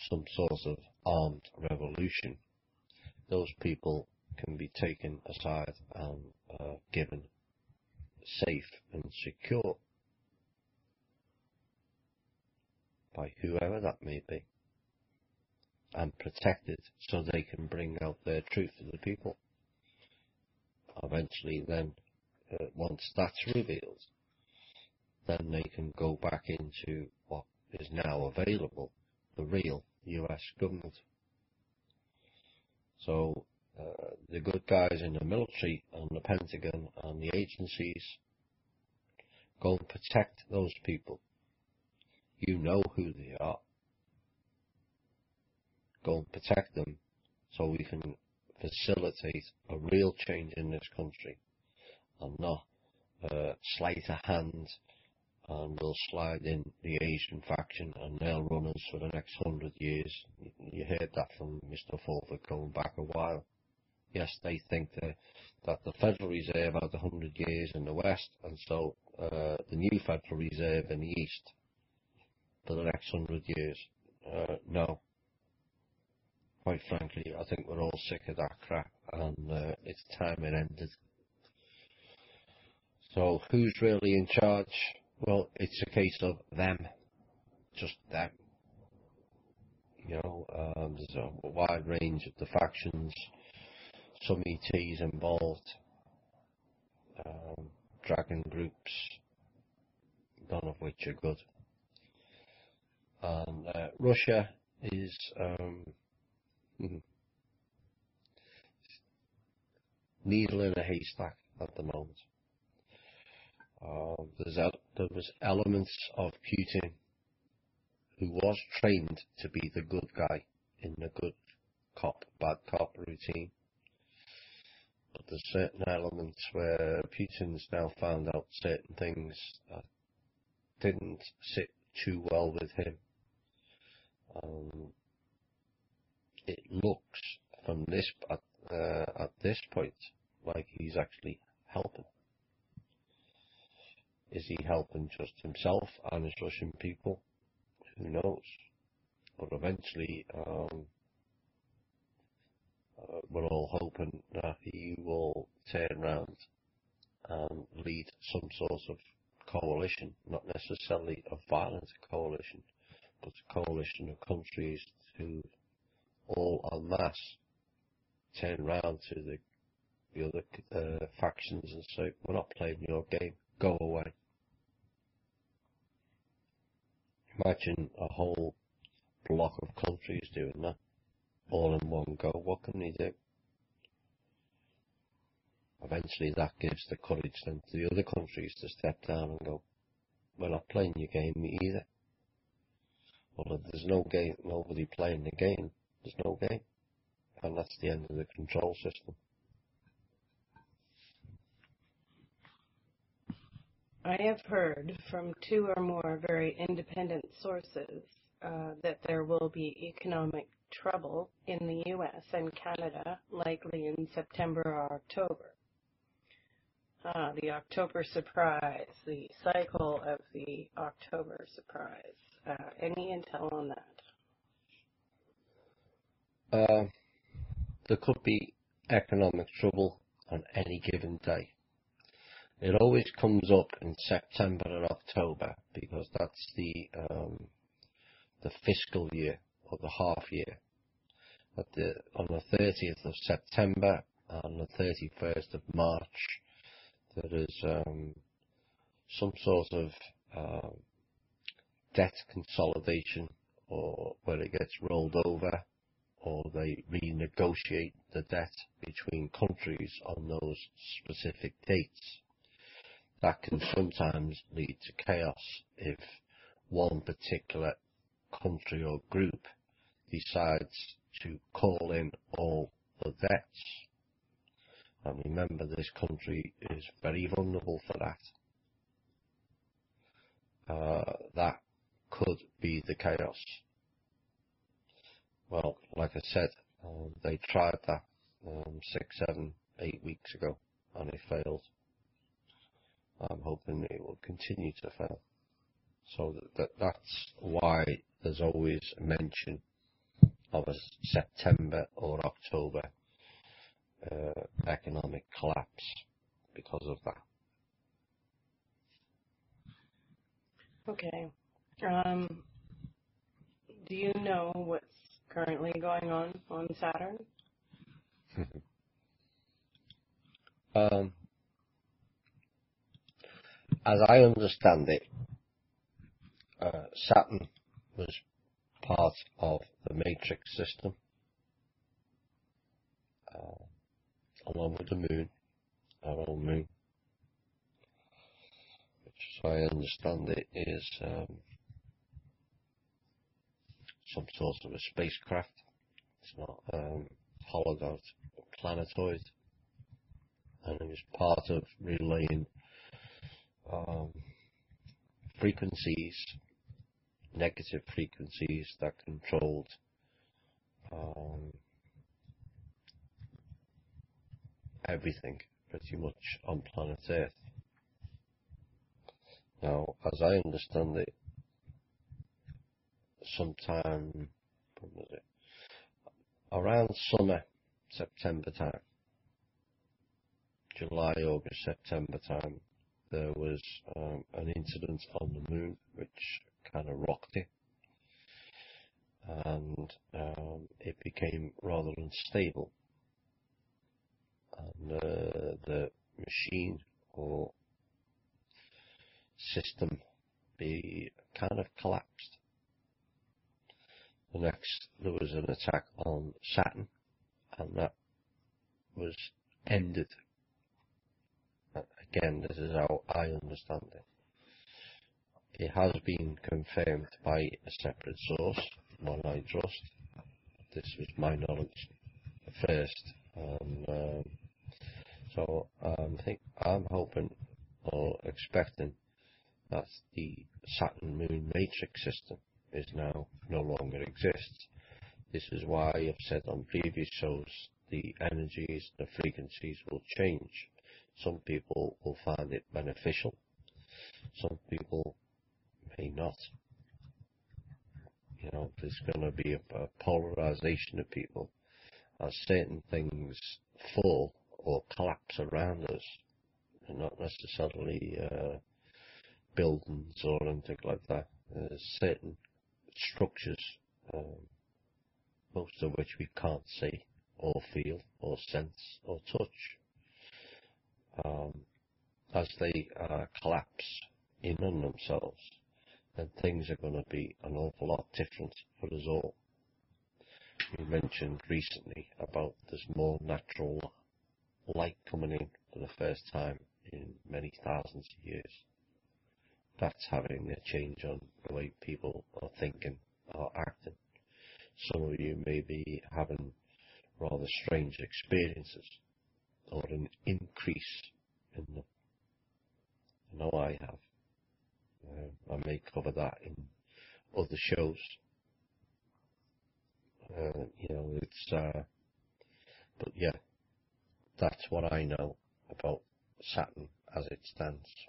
Speaker 2: some sort of armed revolution, those people can be taken aside and given safe and secure by whoever that may be, and protected so they can bring out their truth to the people. Eventually then, once that's revealed, then they can go back into what is now available, the real US government. So the good guys in the military and the Pentagon and the agencies, go and protect those people. You know who they are. Go and protect them so we can facilitate a real change in this country, and not sleight of hand, and we'll slide in the Asian faction and they'll run us for the next 100 years. You heard that from Mr. Fulford going back a while. Yes, they think that the Federal Reserve had 100 years in the West, and so the new Federal Reserve in the East for the next 100 years. No. Quite frankly, I think we're all sick of that crap, and it's time it ended. So who's really in charge? Well, it's a case of them. Just them. You know, there's a wide range of the factions, some ETs involved, dragon groups, none of which are good. And Russia is needle in a haystack at the moment. There was elements of Putin who was trained to be the good guy in the good cop, bad cop routine. But there's certain elements where Putin's now found out certain things that didn't sit too well with him. It looks from this at this point like he's actually helping. Is he helping just himself and his Russian people? Who knows? But eventually, we're all hoping that he will turn around and lead some sort of coalition, not necessarily a violent coalition, but a coalition of countries who all en masse turn round to the other factions and say, we're not playing your game, go away. Imagine a whole block of countries doing that, all in one go. What can they do? Eventually that gives the courage then to the other countries to step down and go, we're not playing your game either. Well, if there's no game, nobody playing the game, there's no game. And that's the end of the control system.
Speaker 3: I have heard from 2 or more very independent sources that there will be economic trouble in the U.S. and Canada, likely in September or October. The October surprise, the cycle of the October surprise. Any intel on that?
Speaker 2: There could be economic trouble on any given day. It always comes up in September and October because that's the fiscal year or the half year. On the 30th of September and the 31st of March, there is some sort of debt consolidation, or where it gets rolled over, or they renegotiate the debt between countries on those specific dates. that can sometimes lead to chaos if one particular country or group decides to call in all the vets. And remember, this country is very vulnerable for that. That could be the chaos. Well, like I said, they tried that 6, 7, 8 weeks ago, and it failed. I'm hoping it will continue to fail. So that's why there's always a mention of a September or October economic collapse because of that.
Speaker 3: Okay. Do you know what's currently going on Saturn?
Speaker 2: As I understand it, Saturn was part of the matrix system, along with the moon, our own moon, which, as I understand it, is some sort of a spacecraft. It's not hollowed out planetoid, and it was part of relaying frequencies, negative frequencies that controlled everything pretty much on planet Earth. Now, as I understand it, sometime, when was it? Around summer, September time, July, August, September time, there was an incident on the moon which kind of rocked it, and it became rather unstable, and the machine or system kind of collapsed. The next, there was an attack on Saturn, and that was ended. Again, this is how I understand it. It has been confirmed by a separate source, one I trust. This was my knowledge first, and so I'm hoping or expecting that the Saturn Moon matrix system is now no longer exists. This is why I've said on previous shows the energies, the frequencies will change. Some people will find it beneficial, some people may not. You know, there's going to be a polarization of people as certain things fall or collapse around us, and not necessarily buildings or anything like that. There's certain structures, most of which we can't see or feel or sense or touch. As they collapse in on themselves, then things are going to be an awful lot different for us all. We mentioned recently about there's more natural light coming in for the first time in many thousands of years. That's having a change on the way people are thinking or acting. Some of you may be having rather strange experiences or an increase in them. I know I have. I may cover that in other shows. You know, it's but yeah, that's what I know about Saturn as it stands.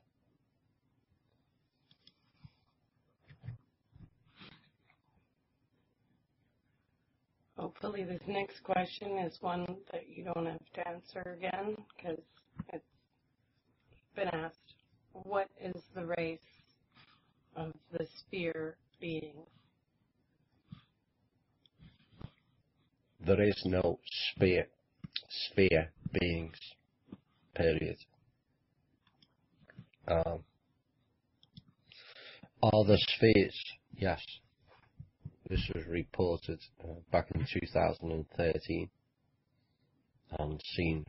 Speaker 3: Hopefully this next question is one that you don't have to answer again, because it's been asked. What is the race of the sphere being?
Speaker 2: There is no sphere beings, period. Are there spheres? Yes. This was reported back in 2013 and seen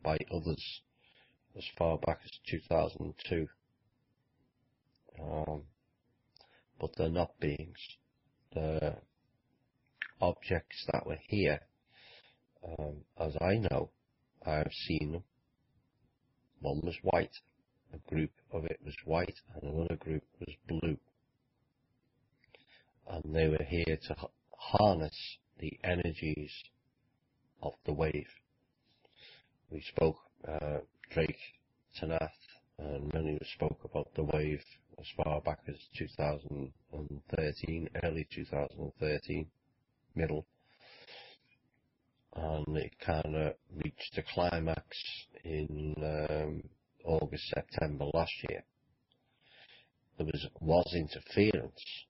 Speaker 2: by others as far back as 2002. But they're not beings. They're objects that were here. As I know, I have seen them. One was white, a group of it was white, and another group was blue. And they were here to harness the energies of the wave. We spoke, Drake, Tanath, and many spoke about the wave as far back as 2013, early 2013, middle. And it kind of reached a climax in August, September last year. There was interference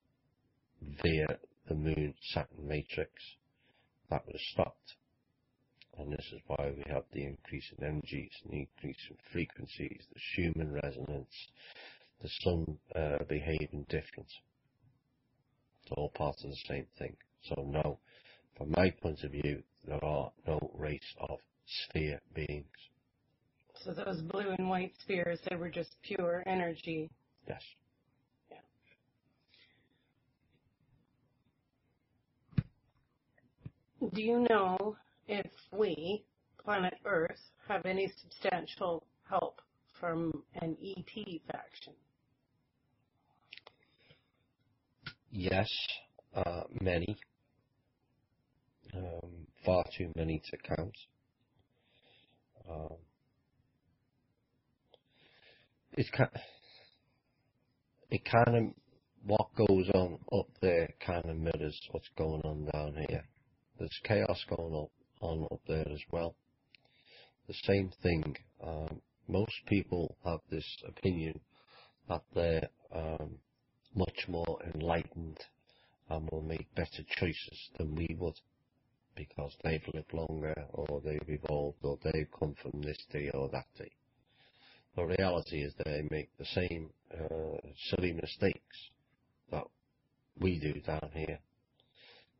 Speaker 2: via the Moon-Saturn matrix that was stopped. And this is why we have the increase in energies, the increase in frequencies, the Schumann resonance, the sun behaving different. It's all part of the same thing. So no, from my point of view, there are no race of sphere beings.
Speaker 3: So those blue and white spheres, they were just pure energy.
Speaker 2: Yes.
Speaker 3: Yeah. Do you know if we, planet Earth, have any substantial help from an ET faction?
Speaker 2: Yes, many. Far too many to count. It kind of, what goes on up there kind of mirrors what's going on down here. There's chaos going on up there as well. The same thing. Most people have this opinion that they're much more enlightened and will make better choices than we would, because they've lived longer, or they've evolved, or they've come from this day or that day. The reality is they make the same silly mistakes that we do down here.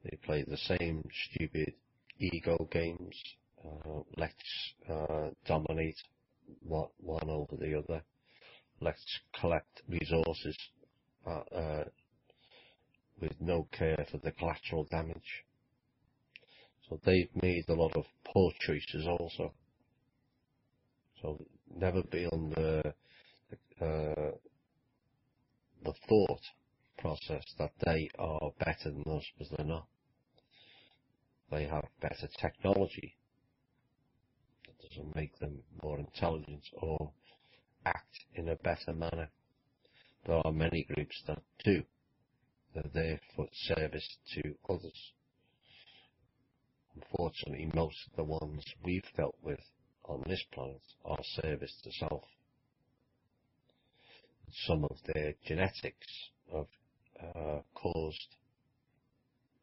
Speaker 2: They play the same stupid ego games. Let's dominate one over the other. Let's collect resources with no care for the collateral damage. So they've made a lot of poor choices also. So never be under the thought process that they are better than us, because they're not. They have better technology. That doesn't make them more intelligent or act in a better manner. There are many groups that do. They're there for service to others. Unfortunately, most of the ones we've dealt with on this planet are service to self. Some of their genetics have caused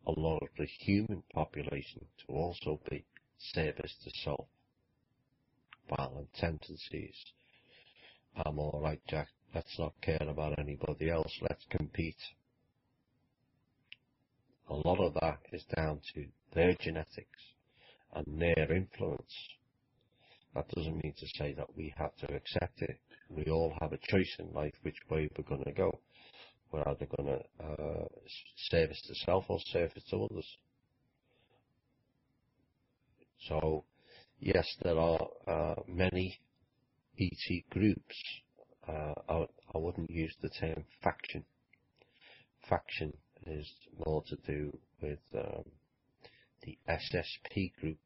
Speaker 2: a lot of the human population to also be service to self. Violent tendencies. I'm alright, Jack. Let's not care about anybody else. Let's compete. A lot of that is down to their genetics and their influence. That doesn't mean to say that we have to accept it. We all have a choice in life which way we're going to go. We're either going to service to self or service to others. So, yes, there are many ET groups. I wouldn't use the term faction. Faction is more to do with the SSP group,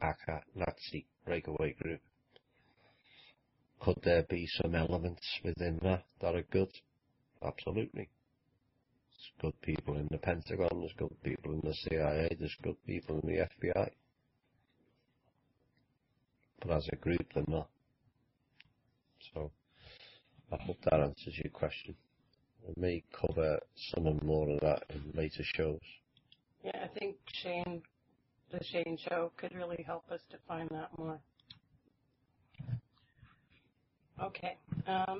Speaker 2: aka Nazi breakaway group. Could there be some elements within that are good? Absolutely. There's good people in the Pentagon, there's good people in the CIA, there's good people in the FBI. But as a group, they're not. So, I hope that answers your question. I may cover some and more of that in later shows.
Speaker 3: Yeah, I think the Shane Show could really help us define that more. Okay.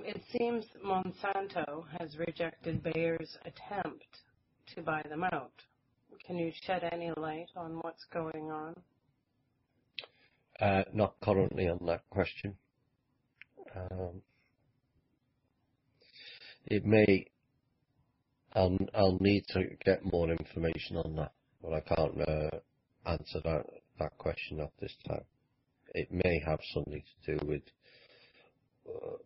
Speaker 3: It seems Monsanto has rejected Bayer's attempt to buy them out. Can you shed any light on what's going on?
Speaker 2: Not currently on that question. It may. I'll need to get more information on that, but I can't answer that question at this time. It may have something to do with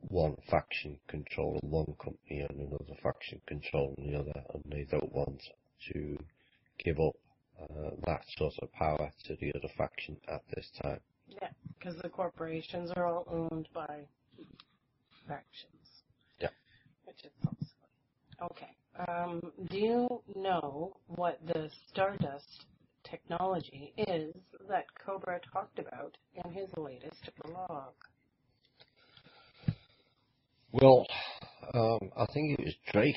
Speaker 2: one faction controlling one company and another faction controlling the other, and they don't want to give up that sort of power to the other faction at this time.
Speaker 3: Yeah, because the corporations are all owned by factions.
Speaker 2: Yeah.
Speaker 3: Which is also okay. Do you know what the Stardust technology is that Cobra talked about in his latest blog?
Speaker 2: Well, I think it was Drake.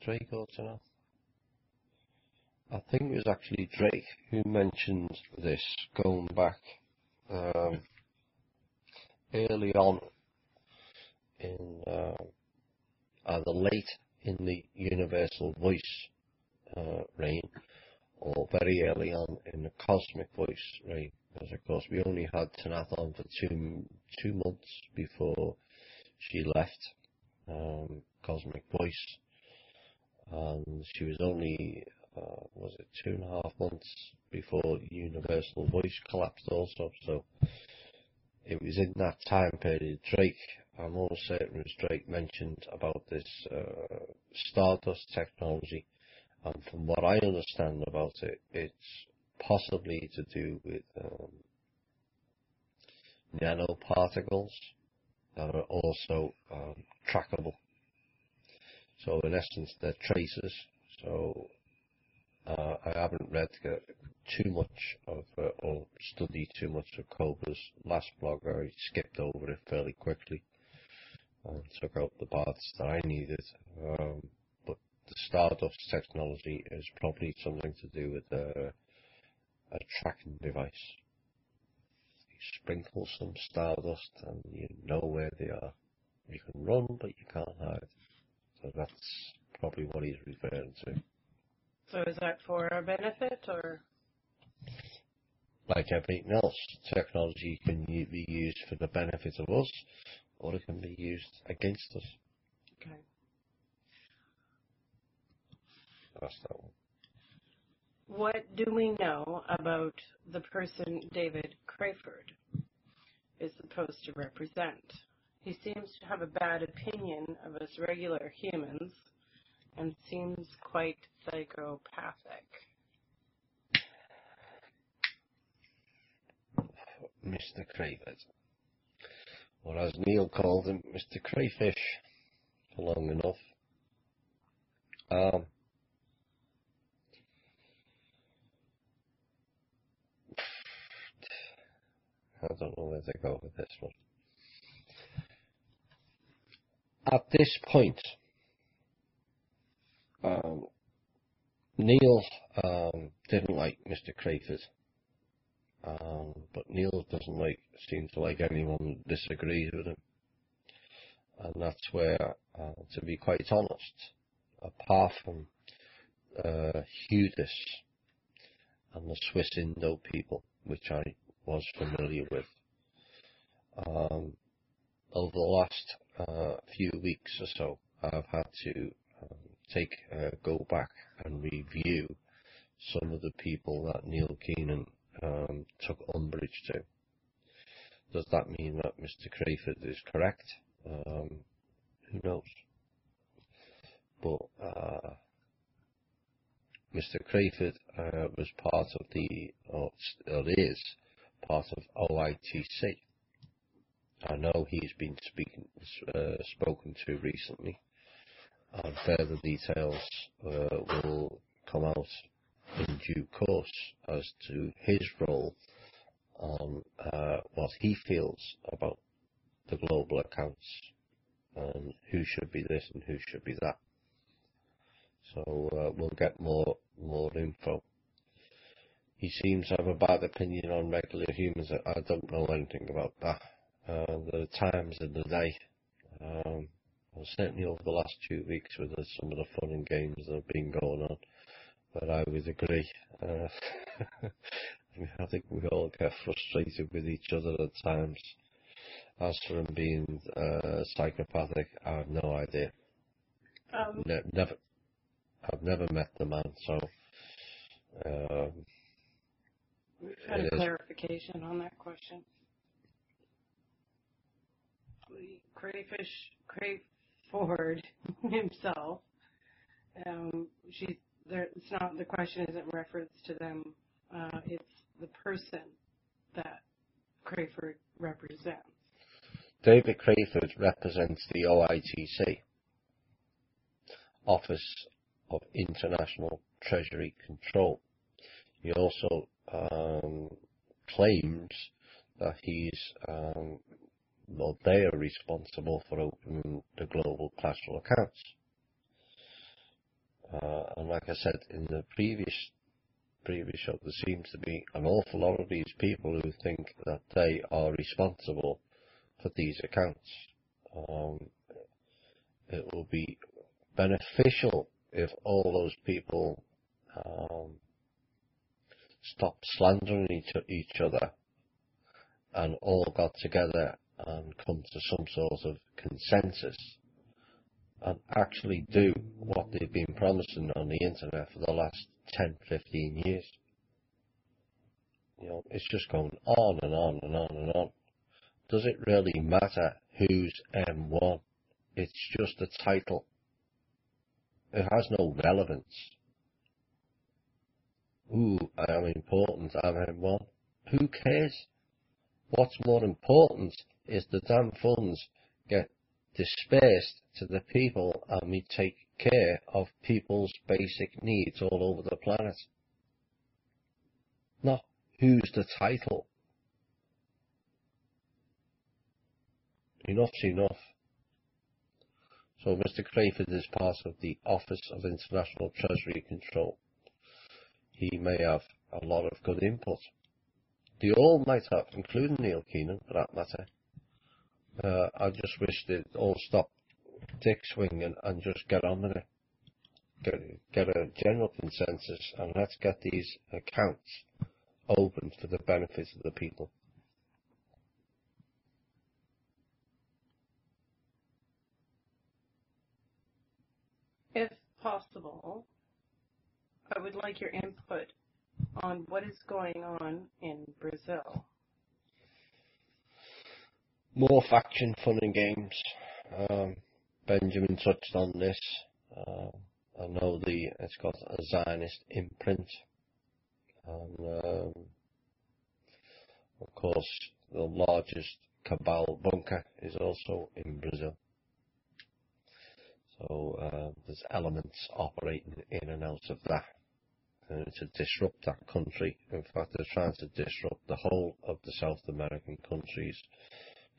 Speaker 2: Drake ought to know. I think it was actually Drake who mentioned this going back early on in either late in the Universal Voice reign or very early on in the Cosmic Voice reign. Because of course we only had Tanath on for two months before she left Cosmic Voice, and she was only was it 2.5 months before Universal Voice collapsed also. So it was in that time period Drake, I'm almost certain it was Drake, mentioned about this Stardust technology, and from what I understand about it, it's possibly to do with nanoparticles that are also trackable. So in essence, they're tracers. So I haven't read too much of or studied too much of Cobra's last blog. I skipped over it fairly quickly and took out the parts that I needed. But the Stardust technology is probably something to do with a tracking device. You sprinkle some Stardust and you know where they are. You can run, but you can't hide. So that's probably what he's referring to.
Speaker 3: So is that for our benefit, or?
Speaker 2: Like everything else, technology can be used for the benefit of us, or it can be used against us.
Speaker 3: Okay.
Speaker 2: That's that one.
Speaker 3: What do we know about the person David Crayford is supposed to represent? He seems to have a bad opinion of us regular humans and seems quite psychopathic.
Speaker 2: Mr. Crayford. Or as Neil called him, Mr. Crayfish, for long enough. I don't know where to go with this one. At this point, Neil didn't like Mr. Crayford, but Neil doesn't seem to like anyone that disagrees with him, and that's where, to be quite honest, apart from Hudis and the Swiss Indo people, which I was familiar with, over the last few weeks or so, I've had to go back and review some of the people that Neil Keenan took umbrage to. Does that mean that Mr. Crayford is correct? Who knows? But Mr. Crayford was part of or is part of OITC. I know he's been spoken to recently, and further details will come out in due course as to his role on what he feels about the global accounts and who should be this and who should be that. So we'll get more info. He seems to have a bad opinion on regular humans. I don't know anything about that. There are times in the day, certainly over the last 2 weeks, with some of the fun and games that have been going on, but I would agree. I think we all get frustrated with each other at times. As for him being psychopathic, I have no idea. Never, I've never met the man, so
Speaker 3: we've had a clarification on that question. Crayford himself. It's not, the question isn't reference to them. It's the person that Crayford represents.
Speaker 2: David Crayford represents the OITC, Office of International Treasury Control. He also claims that they are responsible for opening the global collateral accounts. And like I said in the previous show, there seems to be an awful lot of these people who think that they are responsible for these accounts. It will be beneficial if all those people stop slandering each other and all got together and come to some sort of consensus and actually do what they've been promising on the internet for the last 10, 15 years. You know, it's just going on and on and on and on. Does it really matter who's M1? It's just a title. It has no relevance. Ooh, I am important, I'm M1. Who cares? What's more important is the damn funds get dispersed to the people and we take care of people's basic needs all over the planet. Not who's the title. Enough's enough. So Mr. Crayford is part of the Office of International Treasury Control. He may have a lot of good input. They all might have, including Neil Keenan for that matter. I just wish they'd all stop dick swinging and just get on with it. Get a general consensus and let's get these accounts open for the benefit of the people.
Speaker 3: If possible, I would like your input on what is going on in Brazil.
Speaker 2: More faction fun and games. Benjamin touched on this. I know it's got a Zionist imprint. And, of course, the largest cabal bunker is also in Brazil. So there's elements operating in and out of that. To disrupt that country. In fact, they're trying to disrupt the whole of the South American countries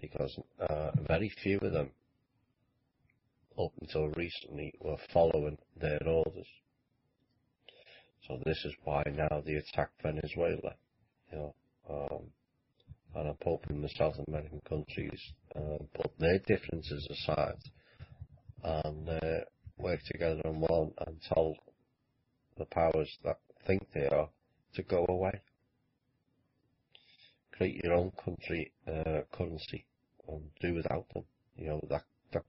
Speaker 2: because very few of them, up until recently, were following their orders. So this is why now they attack Venezuela. You know, and I'm hoping the South American countries put their differences aside and work together on one and tell the powers that think they are to go away. Create your own country currency and do without them. You know, that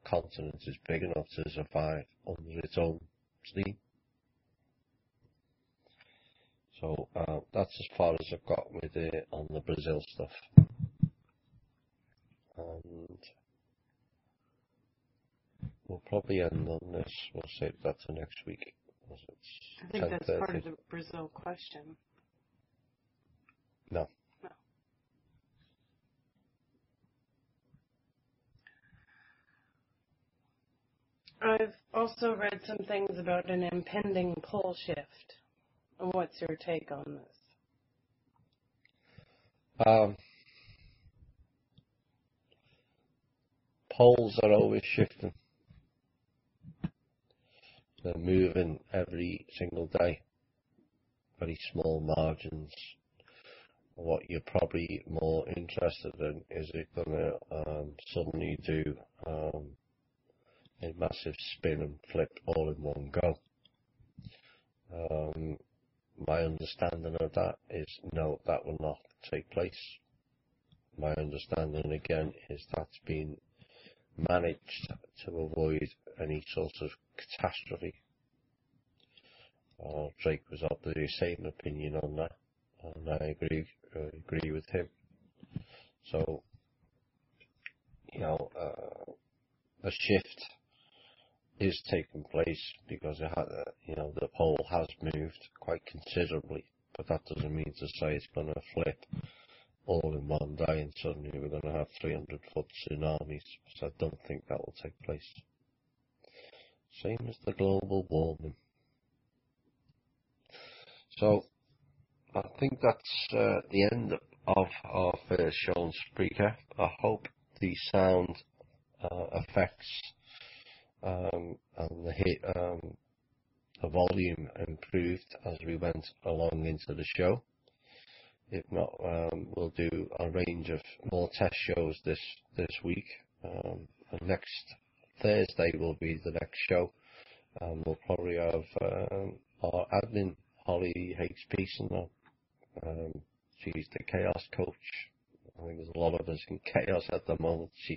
Speaker 2: continent is big enough to survive under its own steam. So that's as far as I've got with it on the Brazil stuff. And we'll probably end on this. We'll save that to next week.
Speaker 3: I think that's part of the Brazil question.
Speaker 2: No.
Speaker 3: I've also read some things about an impending pole shift. What's your take on this?
Speaker 2: Poles are always shifting. They're moving every single day. Very small margins. What you're probably more interested in is it going to suddenly do a massive spin and flip all in one go. my understanding of that is no, that will not take place. My understanding again is that's been managed to avoid any sort of catastrophe. Drake was of the same opinion on that, and I agree with him. So, a shift is taking place because the pole has moved quite considerably, but that doesn't mean to say it's going to flip all in one day and suddenly we're going to have 300-foot tsunamis. So I don't think that will take place. Same as the global warming. So I think that's the end of our first show on Spreaker. I hope the sound effects and the volume improved as we went along into the show. If not, we'll do a range of more test shows this week. And next Thursday will be the next show, and we'll probably have our admin Holly H. Pearson on. She's the chaos coach. I think there's a lot of us in chaos at the moment. She